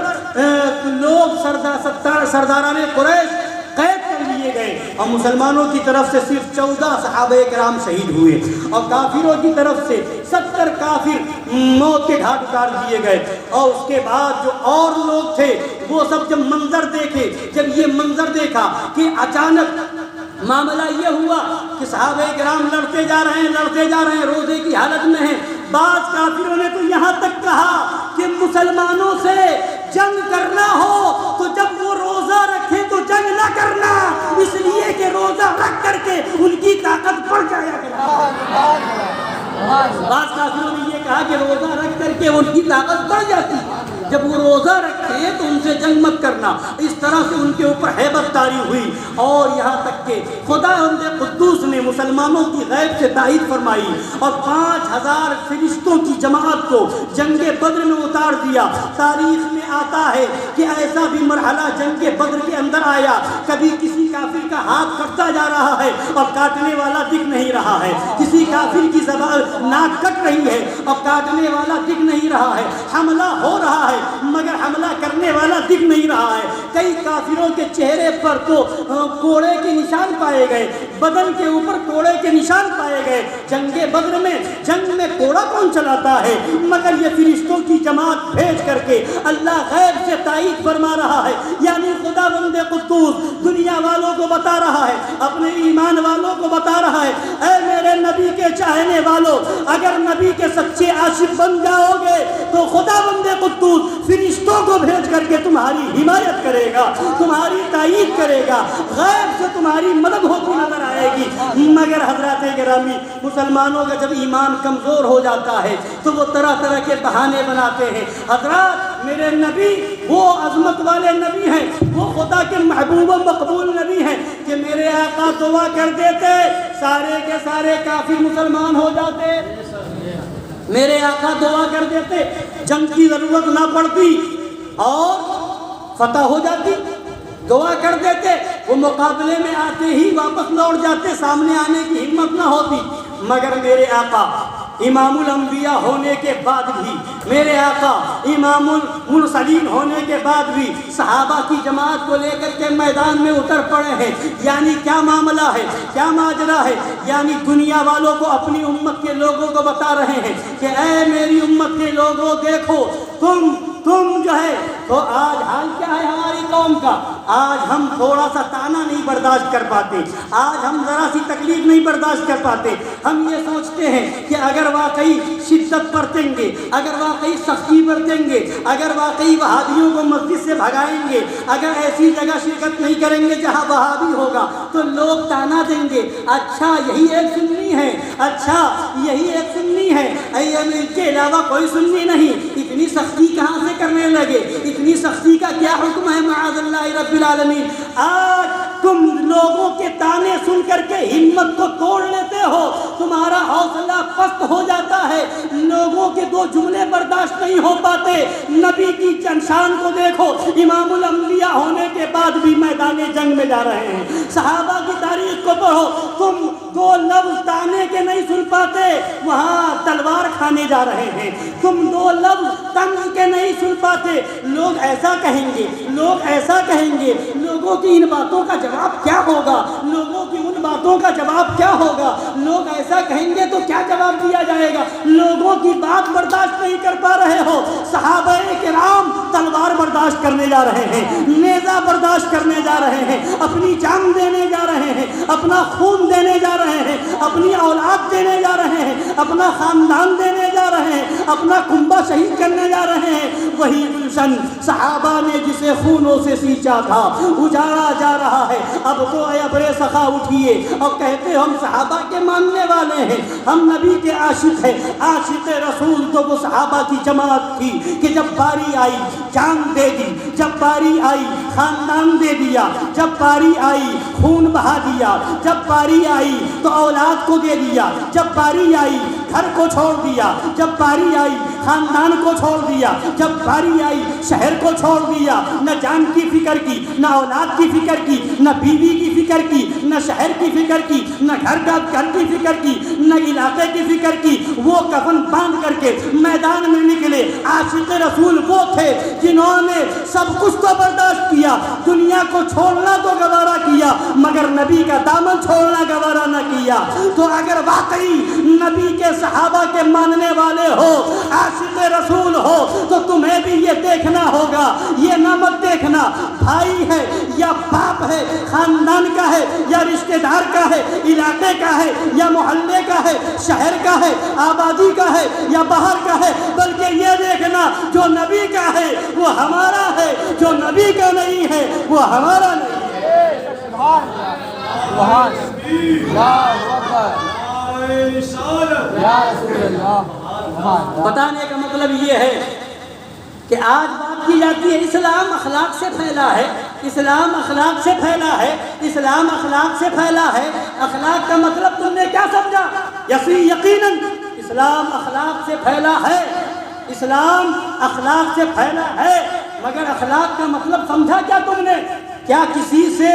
لوگ سرداران قریش قید کر لیے گئے، اور مسلمانوں کی طرف سے صرف 14 صحابہ کرام شہید ہوئے، اور کافروں کی طرف سے 70 کافر موت کے گھاٹ اتار دیے گئے۔ اور اس کے بعد جو اور لوگ تھے وہ سب جب یہ منظر دیکھا کہ اچانک معاملہ یہ ہوا کہ صحابہ کرام لڑتے جا رہے ہیں، روزے کی حالت میں ہیں۔ بعض کافروں نے تو یہاں تک کہا کہ مسلمانوں سے جنگ کرنا ہو تو جب وہ روزہ رکھے تو جنگ نہ کرنا، اس لیے کہ روزہ رکھ کر کے ان کی طاقت بڑھ جایا کرتی۔ بعض کافروں نے یہ کہا کہ روزہ رکھ کر کے ان کی طاقت بڑھ جاتی۔ جب وہ روزہ رکھیں تو ان سے جنگ مت کرنا. اس طرح سے ان کے اوپر ہیبت طاری ہوئی. اور یہاں تک کہ خداوند قدوس نے مسلمانوں کی غیب سے تائید فرمائی اور 5000 فرشتوں کی جماعت کو جنگ بدر میں اتار دیا. تاریخ میں آتا ہے کہ ایسا بھی مرحلہ جنگ بدر کے اندر آیا, کبھی کسی کافر کا ہاتھ کٹتا جا رہا ہے اور کاٹنے والا دکھ نہیں رہا ہے, کسی کافر کی زبان ناک کٹ رہی ہے اور کاٹنے والا دکھ نہیں رہا ہے, حملہ ہو رہا ہے مگر حملہ کرنے والا دکھ نہیں رہا ہے. کئی کافروں کے چہرے پر تو کوڑے کے نشان پائے گئے, بدن کے اوپر کوڑے کے نشان پائے گئے. جنگ بدر میں جنگ میں کوڑا کون چلاتا ہے مگر یہ فرشتوں کی جماعت بھیج کر کے اللہ غیب سے تائید فرما رہا ہے. یعنی خداوند قدوس دنیا والوں کو بتا رہا ہے, اپنے ایمان والوں کو بتا رہا ہے, اے میرے نبی کے چاہنے والوں, اگر نبی کے سچے عاشق بن جاؤ گے تو خداوند قدوس فرشتوں کو بھیج کر کے تمہاری حمایت کرے گا, تمہاری تائید کرے گا, غیب سے تمہاری مدد ہوتی نظر آئے گی. مگر حضرات گرامی, مسلمانوں کا جب ایمان کمزور ہو جاتا ہے تو وہ طرح طرح کے بہانے بناتے ہیں. حضرات میرے نبی وہ عظمت والے نبی ہیں, وہ خدا کے محبوب و مقبول نبی ہیں کہ میرے آقا دعا کر دیتے سارے کے سارے کافر مسلمان ہو جاتے. میرے آقا دعا کر دیتے جنگ کی ضرورت نہ پڑتی اور فتح ہو جاتی. دعا کر دیتے, وہ مقابلے میں آتے ہی واپس لوٹ جاتے, سامنے آنے کی ہمت نہ ہوتی. مگر میرے آقا امام الانبیاء ہونے کے بعد بھی, میرے آقا امام المرسلین ہونے کے بعد بھی صحابہ کی جماعت کو لے کر کے میدان میں اتر پڑے ہیں. یعنی کیا معاملہ ہے, کیا ماجرا ہے, یعنی دنیا والوں کو اپنی امت کے لوگوں کو بتا رہے ہیں کہ اے میری امت کے لوگوں دیکھو تم جو ہے تو آج حال کیا ہے ہماری قوم کا, آج ہم تھوڑا سا تانا نہیں برداشت کر پاتے, آج ہم ذرا سی تکلیف نہیں برداشت کر پاتے. ہم یہ سوچتے ہیں کہ اگر واقعی شدت برتیں گے, اگر واقعی سختی برتیں گے, اگر واقعی وہابیوں کو مسجد سے بھگائیں گے, اگر ایسی جگہ شرکت نہیں کریں گے جہاں وہابی ہوگا تو لوگ تانا دیں گے, اچھا یہی ایک سنی ہے, اچھا یہی ایک سنی ہے, ان کے علاوہ کوئی سنی نہیں. اتنی سختی کہاں سے کرنے لگے, اتنی سختی کا کیا حکم ہے معاذ اللہ رب العالمین. آج تم لوگوں کے تانے سن کر کے ہمت کو توڑ لیتے ہو, تمہارا حوصلہ پست ہو جاتا ہے, لوگوں کے دو جملے برداشت نہیں ہو پاتے. نبی کی شان کو دیکھو, امام الانبیاء ہونے کے بعد بھی میدان جنگ میں جا رہے ہیں. صحابہ کی تاریخ کو پڑھو, تم دو لفظ تانے کے نہیں سن پاتے, وہاں تلوار کھانے جا رہے ہیں. تم دو لفظ طنز کے نہیں سن پاتے, لوگ ایسا کہیں گے, لوگ ایسا کہیں گے, لوگوں کی ان باتوں کا جواب کیا ہوگا, لوگوں کی ان باتوں کا جواب کیا ہوگا, لوگ ایسا کہیں گے تو کیا جواب دیا جائے گا. لوگوں کی بات برداشت نہیں کر پا رہے ہو. صحابہ کرام تلوار برداشت کرنے جا رہے ہیں, نیزہ برداشت کرنے جا رہے ہیں, اپنی جان دینے جا رہے ہیں, اپنا خون دینے جا رہے ہیں, اپنی اولاد دینے جا رہے ہیں, اپنا خاندان دینے جا رہے ہیں, اپنا کنبہ شہید کرنے جا رہے ہیں. وہی گلشن صحابہ نے جسے خونوں سے سینچا تھا اجاڑا جا رہا ہے. اب تو اے ابرے سخا اٹھیے اور کہتے ہم صحابہ کے ماننے والے ہیں, ہم نبی کے عاشق ہیں. عاشق رسول تو وہ صحابہ کی جماعت تھی کہ جب باری آئی جان دے دی, جب باری آئی خاندان دے دیا, جب باری آئی خون بہا دیا, جب باری آئی تو اولاد کو دے دیا, جب باری آئی گھر کو چھوڑ دیا, جب باری آئی خاندان کو چھوڑ دیا, جب باری آئی شہر کو چھوڑ دیا. نہ جان کی فکر کی, نہ اولاد کی فکر کی, نہ بیوی کی فکر کی, نہ شہر کی فکر کی, نہ گھر کی فکر کی, نہ علاقے کی فکر کی. وہ کفن باندھ کر کے میدان میں نکلے. عاشق رسول وہ تھے جنہوں نے سب کچھ تو برداشت کیا, دنیا کو چھوڑنا تو گوارا کیا مگر نبی کا دامن چھوڑنا گوارا نہ کیا. تو اگر واقعی نبی کے صحابہ کے ماننے والے ہو, عاشق رسول ہو, تو تمہیں بھی یہ دیکھنا ہوگا, یہ نہ مت دیکھنا بھائی ہے یا باپ ہے, خاندان کا ہے یا رشتہ دار کا ہے, علاقے کا ہے یا محلے کا ہے, شہر کا ہے, آبادی کا ہے یا باہر کا ہے, بلکہ یہ دیکھنا جو نبی کا ہے وہ ہمارا ہے, جو نبی کا نہیں ہے وہ ہمارا نہیں ہے. رسول اللہ. بتانے کا مطلب یہ ہے کہ آج بات کی جاتی ہے اسلام اخلاق سے پھیلا ہے، اسلام اخلاق سے پھیلا ہے، اسلام اخلاق سے پھیلا ہے۔ اخلاق کا مطلب تم نے کیا سمجھا؟ یقیناً اسلام اخلاق سے پھیلا ہے، اسلام اخلاق سے پھیلا ہے، مگر اخلاق کا مطلب سمجھا کیا تم نے؟ کیا کسی سے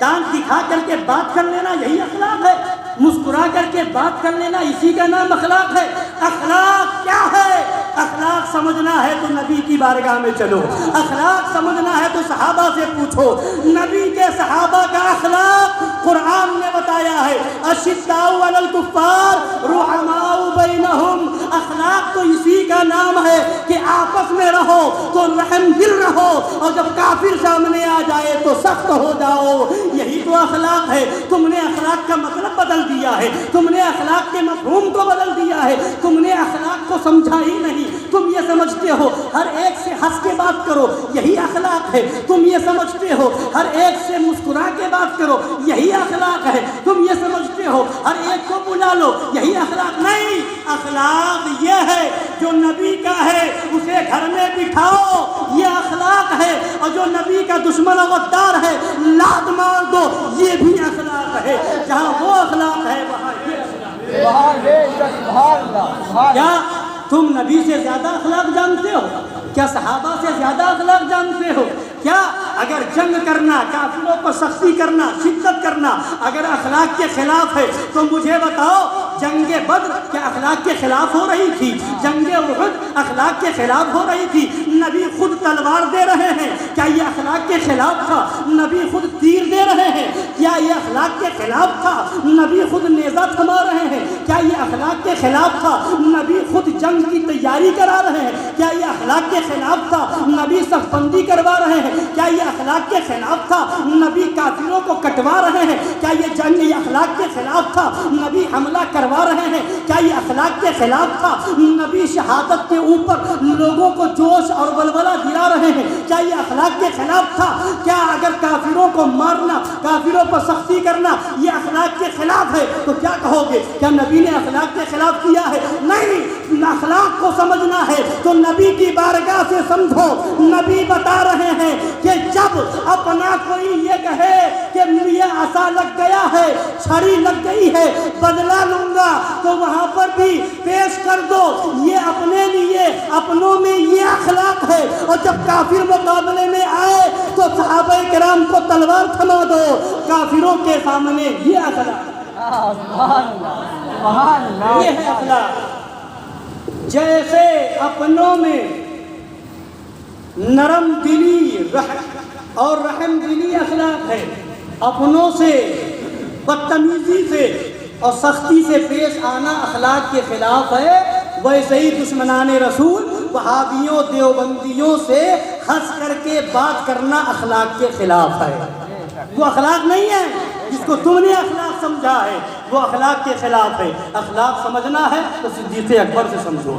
دانت دکھا کر کے بات کر لینا یہی اخلاق ہے؟ مسکرا کر کے بات کر لینا اسی کا نام اخلاق ہے؟ اخلاق کیا ہے؟ اخلاق سمجھنا ہے تو نبی کی بارگاہ میں چلو، اخلاق سمجھنا ہے تو صحابہ سے پوچھو۔ نبی کے صحابہ کا اخلاق قرآن نے بتایا ہے، اشداء علی الکفار رحماء بینہم۔ اخلاق تو اسی کا نام ہے کہ آپس میں رہو تو رحم دل رہو، اور جب کافر سامنے آ جائے تو سخت ہو جاؤ، یہی تو اخلاق ہے۔ تم نے اخلاق کا مطلب بدل دیا ہے، تم نے اخلاق کے مفہوم کو بدل دیا ہے، تم نے اخلاق کو سمجھا ہی نہیں۔ تم یہ سمجھتے ہو ہر ایک سے ہنس کے بات کرو یہی اخلاق ہے، تم یہ سمجھتے ہو ہر ایک سے مسکرا کے بات کرو یہی اخلاق ہے، تم یہ سمجھتے ہو ہر ایک کو بلا لو یہی اخلاق نہیں۔ اخلاق یہ ہے جو نبی کا ہے اسے گھر میں بٹھاؤ، یہ اخلاق ہے، اور جو نبی کا دشمن و غدار ہے لات مار دو، یہ بھی اخلاق ہے۔ جہاں وہ اخلاق ہے وہاں یہ اخلاق۔ کیا تم نبی سے زیادہ اخلاق جانتے ہو؟ کیا صحابہ سے زیادہ اخلاق جانتے ہو؟ کیا اگر جنگ کرنا، کافروں پر سختی کرنا، شدت کرنا اگر اخلاق کے خلاف ہے تو مجھے بتاؤ، جنگ بدر کیا اخلاق کے خلاف ہو رہی تھی؟ جنگ احد اخلاق کے خلاف ہو رہی تھی؟ نبی خود تلوار دے رہے ہیں، کیا یہ اخلاق کے خلاف تھا؟ نبی خود تیر دے رہے ہیں، کیا یہ اخلاق کے خلاف تھا؟ نبی خود نیزہ تھما رہے ہیں، کیا یہ اخلاق کے خلاف تھا؟ نبی خود جنگ کی تیاری کرا رہے ہیں، کیا یہ اخلاق کے خلاف تھا؟ نبی صف بندی کروا رہے ہیں، کیا یہ اخلاق کے خلاف تھا؟ نبی کافروں کو کٹوا رہے ہیں، کیا یہ جنگ یہ اخلاق کے خلاف تھا؟ نبی حملہ کروا رہے ہیں، کیا یہ اخلاق کے خلاف تھا؟ نبی شہادت کے اوپر لوگوں کو جوش اور ولولہ دلا رہے ہیں، کیا یہ اخلاق کے خلاف تھا؟ کیا اگر کافروں کو مارنا، کافروں پر سختی کرنا یہ اخلاق کے خلاف ہے تو کیا کہو گے؟ کیا نبی نے اخلاق کے خلاف کیا ہے؟ نہیں۔ اخلاق کو سمجھنا ہے تو نبی کی بارگاہ سے سمجھو۔ نبی بتا رہے ہیں کہ جب اپنا کوئی یہ کہے کہ مجھے عصا لگ گیا ہے، چھڑی لگ گئی ہے، بدلہ لوں گا، تو وہاں پر بھی پیش کر دو، یہ اپنے لیے اپنوں میں یہ اخلاق ہے۔ اور جب کافر مقابلے میں آئے تو صحابہ کرام کو تلوار تھما دو، کافروں کے سامنے یہ اخلاق، یہ ہے اخلاق۔ جیسے اپنوں میں نرم دلی اور رحم دلی اخلاق ہے، اپنوں سے بدتمیزی سے اور سختی سے پیش آنا اخلاق کے خلاف ہے، ویسے ہی دشمنان رسول وہابیوں دیوبندیوں سے ہنس کر کے بات کرنا اخلاق کے خلاف ہے۔ وہ اخلاق نہیں ہے جس کو تم نے اخلاق سمجھا ہے، وہ اخلاق کے خلاف ہے۔ اخلاق سمجھنا ہے تو صدیق اکبر سے سمجھو،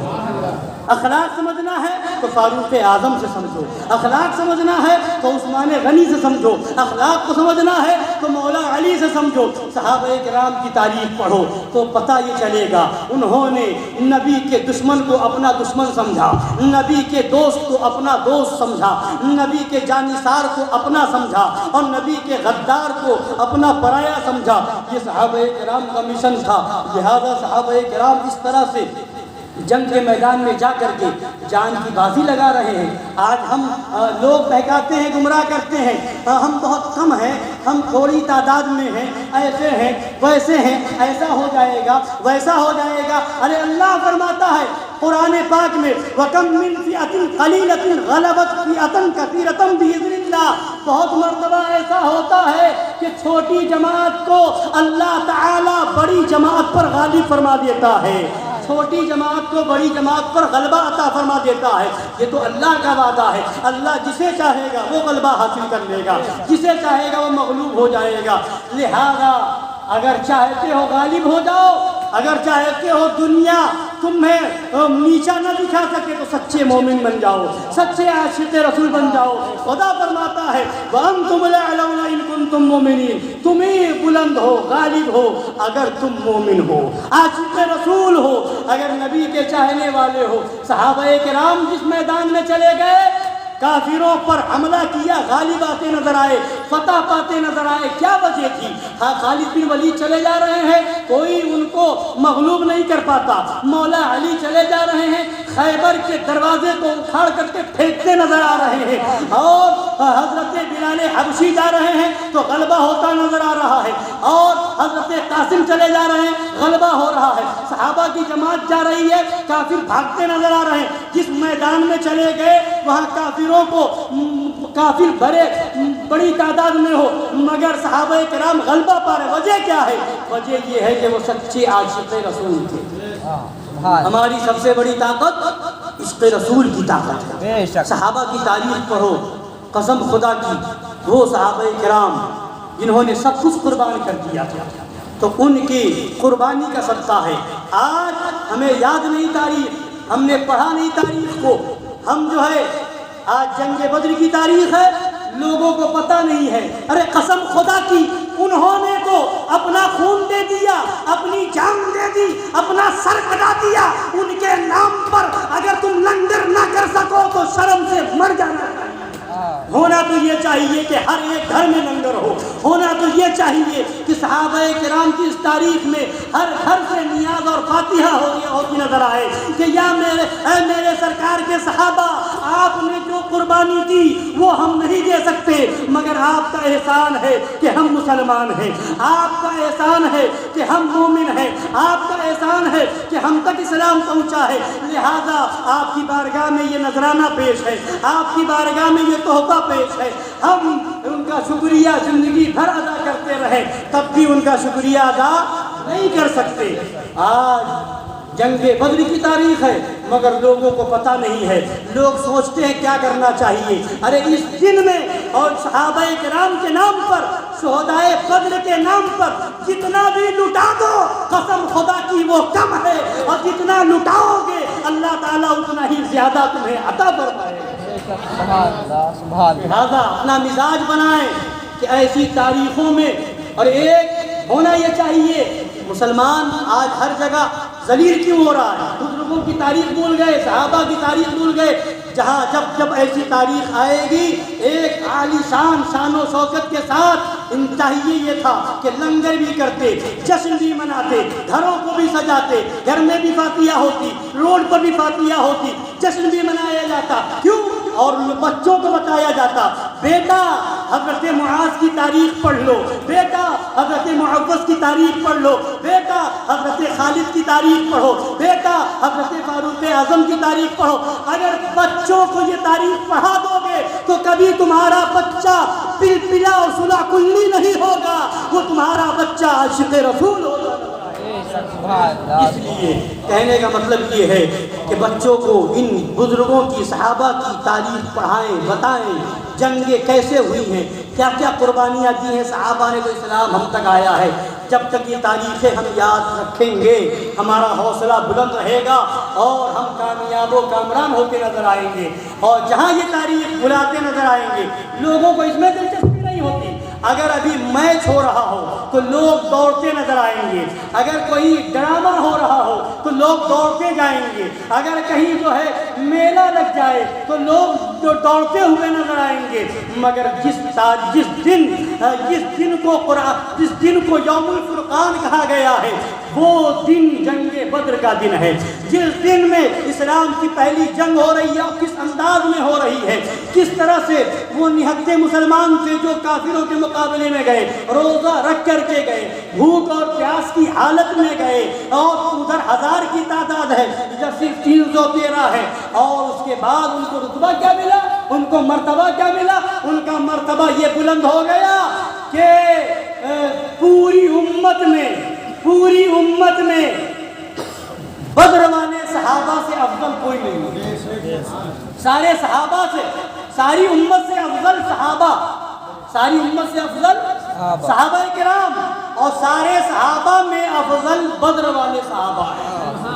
اخلاق سمجھنا ہے تو فاروق اعظم سے سمجھو، اخلاق سمجھنا ہے تو عثمان غنی سے سمجھو، اخلاق کو سمجھنا ہے تو مولا علی سے سمجھو۔ صحابہ کرام کی تاریخ پڑھو تو پتہ یہ چلے گا، انہوں نے نبی کے دشمن کو اپنا دشمن سمجھا، نبی کے دوست کو اپنا دوست سمجھا، نبی کے جانثار کو اپنا سمجھا، اور نبی کے غدار کو اپنا پرایا سمجھا۔ یہ صحابہ کرام کا مشن تھا۔ لہذا صحابہ کرام اس طرح سے جنگ کے میدان میں جا کر کے جان کی بازی لگا رہے ہیں۔ آج ہم لوگ بہکاتے ہیں، گمراہ کرتے ہیں، ہم بہت کم ہیں، ہم تھوڑی تعداد میں ہیں، ایسے ہیں ویسے ہیں، ایسا ہو جائے گا ویسا ہو جائے گا۔ ارے اللہ فرماتا ہے قرآن پاک میں وَكَمْ مِنْ فِئَةٍ قَلِيلَةٍ غَلَبَتْ فِئَةً كَثِيرَةً بِإِذْنِ اللَّهِ۔ بہت مرتبہ ایسا ہوتا ہے کہ چھوٹی جماعت کو اللہ تعالیٰ بڑی جماعت پر غالب فرما دیتا ہے، چھوٹی جماعت کو بڑی جماعت پر غلبہ عطا فرما دیتا ہے۔ یہ تو اللہ کا وعدہ ہے، اللہ جسے چاہے گا وہ غلبہ حاصل کر لے گا، جسے چاہے گا وہ مغلوب ہو جائے گا۔ لہذا اگر چاہتے ہو غالب ہو جاؤ، اگر چاہتے ہو دنیا تمہیں نیچا نہ دکھا سکے تو سچے مومن بن جاؤ، سچے عاشق رسول بن جاؤ۔ خدا فرماتا ہے وَأَنْتُمُ الْأَعْلَوْنَ إِن كُنتُم مُّؤْمِنِينَ، تم ہی بلند ہو، غالب ہو اگر تم مومن ہو، عاشق رسول ہو، اگر نبی کے چاہنے والے ہو۔ صحابہ کرام جس میدان میں چلے گئے، کافروں پر حملہ کیا، غالب آتے نظر آئے، فتح پاتے نظر آئے، کیا وجہ تھی؟ خالد بن ولید چلے جا رہے ہیں، کوئی ان کو مغلوب نہیں کر پاتا۔ مولا علی چلے جا رہے ہیں، خیبر کے دروازے کو اکھاڑ کر کے پھینکتے نظر آ رہے ہیں، اور حضرت بلال حبشی جا رہے ہیں تو غلبہ ہوتا نظر آ رہا ہے، اور حضرت قاسم چلے جا رہے ہیں، غلبہ ہو رہا ہے۔ صحابہ کی جماعت جا رہی ہے، کافر بھاگتے نظر آ رہے ہیں۔ جس میدان میں چلے گئے وہاں کافروں کو کافر بڑی تعداد میں ہو، مگر صحابہ کرام غلبہ پا رہے۔ وجہ کیا ہے؟ وجہ یہ ہے کہ وہ سچے عاشق رسول تھے۔ ہماری سب سے بڑی طاقت عشق رسول کی طاقت ہے۔ صحابہ کی تاریخ پڑھو، قسم خدا کی، وہ صحابہ کرام جنہوں نے سب کچھ قربان کر دیا تھا، تو ان کی قربانی کا صدقہ ہے آج ہمیں یاد نہیں تاریخ، ہم نے پڑھا نہیں تاریخ کو۔ ہم جو ہے آج جنگ بدر کی تاریخ ہے، لوگوں کو پتہ نہیں ہے۔ ارے قسم خدا کی، انہوں نے تو اپنا خون دے دیا، اپنی جان دے دی، اپنا سر کٹا دیا۔ ان کے نام پر اگر تم لنگر نہ کر سکو تو شرم سے مر جانا چاہیے۔ ہونا تو یہ چاہیے کہ ہر ایک گھر میں لنگر ہو، ہونا تو یہ چاہیے کہ صحابہ کرام کی اس تاریخ میں ہر گھر سے نیاز اور فاتحہ ہوتی نظر آئے کہ یا میرے سرکار کے صحابہ، آپ نے جو قربانی دی وہ ہم نہیں دے سکتے، مگر آپ کا احسان ہے کہ ہم مسلمان ہیں، آپ کا احسان ہے کہ ہم مومن ہیں، آپ کا احسان ہے کہ ہم تک اسلام پہنچا ہے، لہذا آپ کی بارگاہ میں یہ نذرانہ پیش ہے، آپ کی بارگاہ میں یہ تحفہ پیش ہے۔ ہم ان کا شکریہ زندگی بھر ادا کرتے رہے، تب بھی ان کا شکریہ ادا نہیں کر سکتے۔ آج جنگ بدر کی تاریخ ہے مگر لوگوں کو پتہ نہیں ہے، لوگ سوچتے ہیں کیا کرنا چاہیے۔ ارے اس دن میں اور صحابہ کرام کے نام پر، شہدائے بدر کے نام پر جتنا بھی لٹا دو، قسم خدا کی وہ کم ہے، اور جتنا لٹاؤ گے اللہ تعالیٰ اتنا ہی زیادہ تمہیں عطا فرمائے گا۔ لہذا اپنا مزاج بنائیں کہ ایسی تاریخوں میں، اور ایک ہونا یہ چاہیے، مسلمان آج ہر جگہ ذلیل کیوں ہو رہا ہے؟ بزرگوں کی تاریخ بھول گئے، صحابہ کی تاریخ بھول گئے۔ جہاں جب ایسی تاریخ آئے گی، ایک عالی شان و شوکت کے ساتھ چاہیے یہ تھا کہ لنگر بھی کرتے، جشن بھی مناتے، گھروں کو بھی سجاتے، گھر میں بھی فاتحہ ہوتی، روڈ پر بھی فاتحہ ہوتی، جشن بھی منایا جاتا۔ کیوں؟ اور بچوں کو بتایا جاتا، بیٹا حضرت معاذ کی تاریخ پڑھ لو، بیٹا حضرت معوذ کی تاریخ پڑھ لو، بیٹا حضرت خالد کی تاریخ پڑھو، بیٹا حضرت فاروق اعظم کی تاریخ پڑھو۔ اگر بچوں کو یہ تاریخ پڑھا دو گے تو کبھی تمہارا بچہ پلپلا اور سلا کلی نہیں ہوگا، وہ تمہارا بچہ عاشق رسول ہوگا۔ اس لیے کہنے کا مطلب یہ ہے کہ بچوں کو ان بزرگوں کی، صحابہ کی تاریخ پڑھائیں، بتائیں جنگیں کیسے ہوئی ہیں، کیا کیا قربانیاں دی ہیں صحابہ نے تو اسلام ہم تک آیا ہے۔ جب تک یہ تاریخیں ہم یاد رکھیں گے ہمارا حوصلہ بلند رہے گا اور ہم کامیاب و کامران ہو کے نظر آئیں گے۔ اور جہاں یہ تاریخ بلاتے نظر آئیں گے لوگوں کو اس میں دلچسپی نہیں ہوتی۔ اگر ابھی میچ ہو رہا ہو تو لوگ دوڑتے نظر آئیں گے، اگر کوئی ڈرامہ ہو رہا ہو تو لوگ دوڑتے جائیں گے، اگر کہیں جو ہے میلہ لگ جائے تو لوگ جو دوڑتے ہوئے نظر آئیں گے۔ مگر جس دن کو یوم الفرقان کہا گیا ہے وہ دن جنگ بدر کا دن ہے، جس دن میں اسلام کی پہلی جنگ ہو رہی ہے اور کس انداز میں ہو رہی ہے، کس طرح سے وہ نہتے مسلمان تھے جو کافروں کے مقابلے میں گئے، روزہ رکھ کر کے گئے، بھوک اور پیاس کی حالت میں گئے، اور ادھر 1000 کی تعداد ہے، ادھر صرف 313 ہے، اور اس کے بعد ان کو رتبہ کیا ملا، ان کو مرتبہ کیا ملا؟ ان کا مرتبہ یہ بلند ہو گیا کہ پوری امت میں بدر والے صحابہ سے افضل کوئی نہیں، سارے صحابہ سے، ساری امت سے افضل صحابہ، ساری امت سے افضل صحابہ کرام، اور سارے صحابہ میں افضل بدر والے صحابہ ہیں۔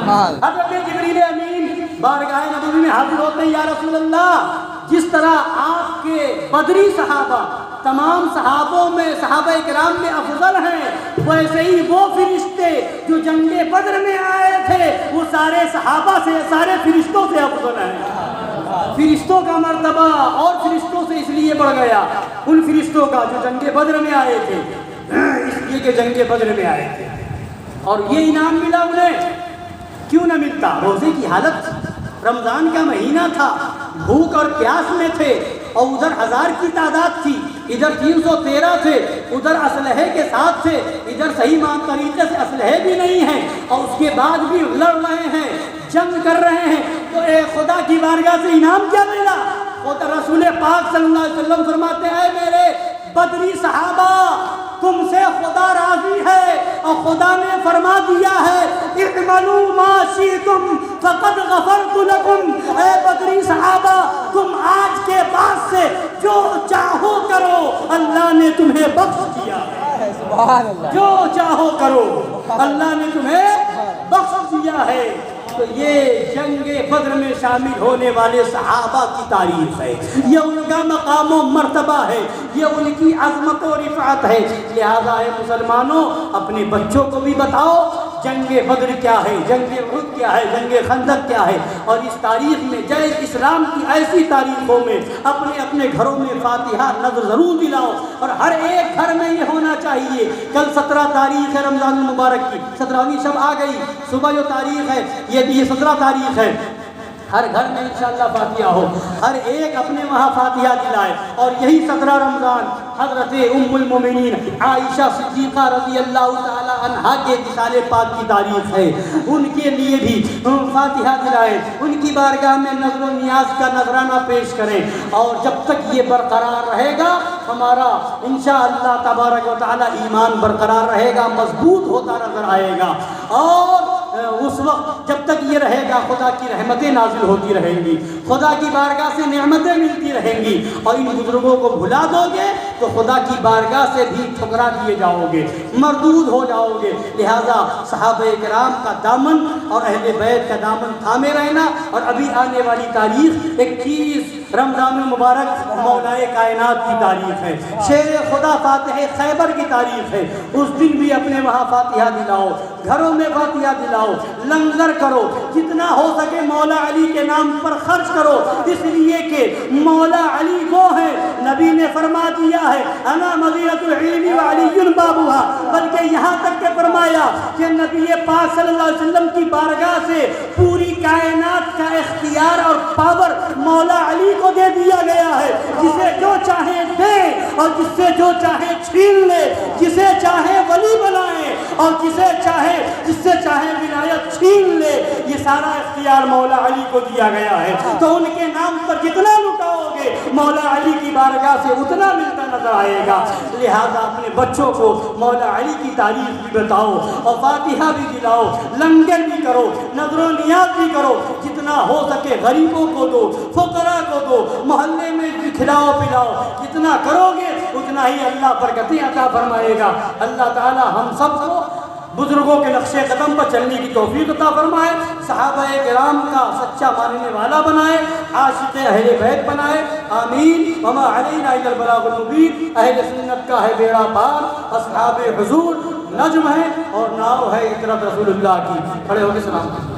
حضرت جبریل امین بارگاہ نبوی میں حاضر ہوتے ہیں، یا رسول اللہ جس طرح آپ کے بدری صحابہ تمام صحابوں میں صحابہ کرام میں افضل ہیں، ویسے ہی وہ فرشتے جو جنگ بدر میں آئے تھے وہ سارے صحابہ سے، سارے فرشتوں سے افضل ہیں۔ فرشتوں کا مرتبہ اور فرشتوں سے اس لیے بڑھ گیا، ان فرشتوں کا جو جنگ بدر میں آئے تھے، اس لیے کہ جنگ بدر میں آئے تھے اور یہ انعام ملا انہیں، کیوں نہ ملتا؟ روزے کی حالت، رمضان کا مہینہ تھا، بھوک اور پیاس میں تھے، اور ادھر 1000 کی تعداد تھی، ادھر 313 تھے، ادھر اسلحے کے ساتھ تھے، ادھر صحیح طریقے سے اسلحے بھی نہیں ہیں، اور اس کے بعد بھی لڑ رہے ہیں، جنگ کر رہے ہیں، تو اے خدا کی بارگاہ سے انعام کیا ملا؟ رسول پاک صلی اللہ علیہ وسلم فرماتے ہیں، میرے بدری صحابہ تم سے خدا راضی ہے، اور خدا نے فرما دیا ہے اعملوا ما شئتم فقد غفرت لکم۔ اے بدری صحابہ تم آج کے بعد سے جو چاہو کرو، اللہ نے تمہیں بخش دیا ہے، جو چاہو کرو اللہ نے تمہیں بخش دیا ہے۔ تو یہ جنگ بدر میں شامل ہونے والے صحابہ کی تاریخ ہے، یہ ان کا مقام و مرتبہ ہے، یہ ان کی عظمت و رفعت ہے۔ لہذا اے مسلمانوں اپنے بچوں کو بھی بتاؤ جنگ بدر کیا ہے، جنگ احد کیا ہے، جنگ خندق کیا ہے، اور اس تاریخ میں جیسے اسلام کی ایسی تاریخوں میں اپنے اپنے گھروں میں فاتحہ نظر ضرور دلاؤ، اور ہر ایک گھر میں یہ ہونا چاہیے۔ کل 17 تاریخ ہے رمضان المبارک کی، 17ویں شب آ گئی، صبح جو تاریخ ہے یہ 17 تاریخ ہے، ہر گھر میں انشاءاللہ فاتحہ ہو، ہر ایک اپنے وہاں فاتحہ دلائے، اور یہی 17 رمضان حضرت ام المومنین عائشہ صدیقہ رضی اللہ تعالی عنہا کے وصال پاک کی تاریخ ہے، ان کے لیے بھی فاتحہ دلائیں، ان کی بارگاہ میں نظر و نیاز کا نذرانہ پیش کریں، اور جب تک یہ برقرار رہے گا ہمارا انشاءاللہ تبارک و تعالی ایمان برقرار رہے گا، مضبوط ہوتا نظر آئے گا، اور اس وقت جب تک یہ رہے گا خدا کی رحمتیں نازل ہوتی رہیں گی، خدا کی بارگاہ سے نعمتیں ملتی رہیں گی، اور ان بزرگوں کو بھلا دو گے تو خدا کی بارگاہ سے بھی ٹھکرا دیے جاؤ گے، مردود ہو جاؤ گے۔ لہذا صحابہ کرام کا دامن اور اہل بیت کا دامن تھامے رہنا، اور ابھی آنے والی تاریخ 21 رمضان المبارک مولا کائنات کی تاریخ ہے، شیر خدا فاتح خیبر کی تاریخ ہے، اس دن بھی اپنے وہاں فاتحہ دلاؤ، گھروں میں فاتحہ دلاؤ، لنگر کرو، جتنا ہو سکے مولا علی کے نام پر خرچ کرو، اس لیے کہ مولا علی وہ ہے، نبی نے فرما دیا ہے انا مدینۃ العلم وعلی بابھا، بلکہ یہاں تک کہ فرمایا کہ نبی پاک صلی اللہ علیہ وسلم کی بارگاہ سے پوری کائنات کا اختیار اور پاور مولا علی کو دے دیا گیا ہے، جسے جو چاہے دے اور جس سے جو چاہے چھین لے، جسے چاہے ولی بنائے اور جس سے چاہے ولایت چھین لے، یہ سارا اختیار مولا علی کو دیا گیا ہے۔ تو ان کے نام پر جتنا لٹاؤ گے مولا علی کی بارگاہ سے اتنا ملتا نظر آئے گا۔ لہذا اپنے بچوں کو مولا علی کی تاریخ بھی بتاؤ، اور فاتحہ بھی دلاؤ، لنگر بھی کرو، نظر و نیاز بھی کرو، جتنا ہو سکے غریبوں کو دو، فقراء کو دو، محلے میں کھلاؤ پلاؤ، جتنا کرو گے اتنا ہی اللہ برکتیں عطا فرمائے گا۔ اللہ تعالی ہم سب کو بزرگوں کے نقش قدم پر چلنے کی توفیق عطا فرمائے، صحابہ کرام کا سچا ماننے والا بنائے، عاشق اہل بیت بنائے، آمین۔ وما علینا الا البلاغ المبین۔ اہل سنت کا ہے بیڑا پار، اصحاب حضور نجم ہے اور ناؤ ہے اطرت رسول اللہ کی۔ کھڑے ہو کے سلام۔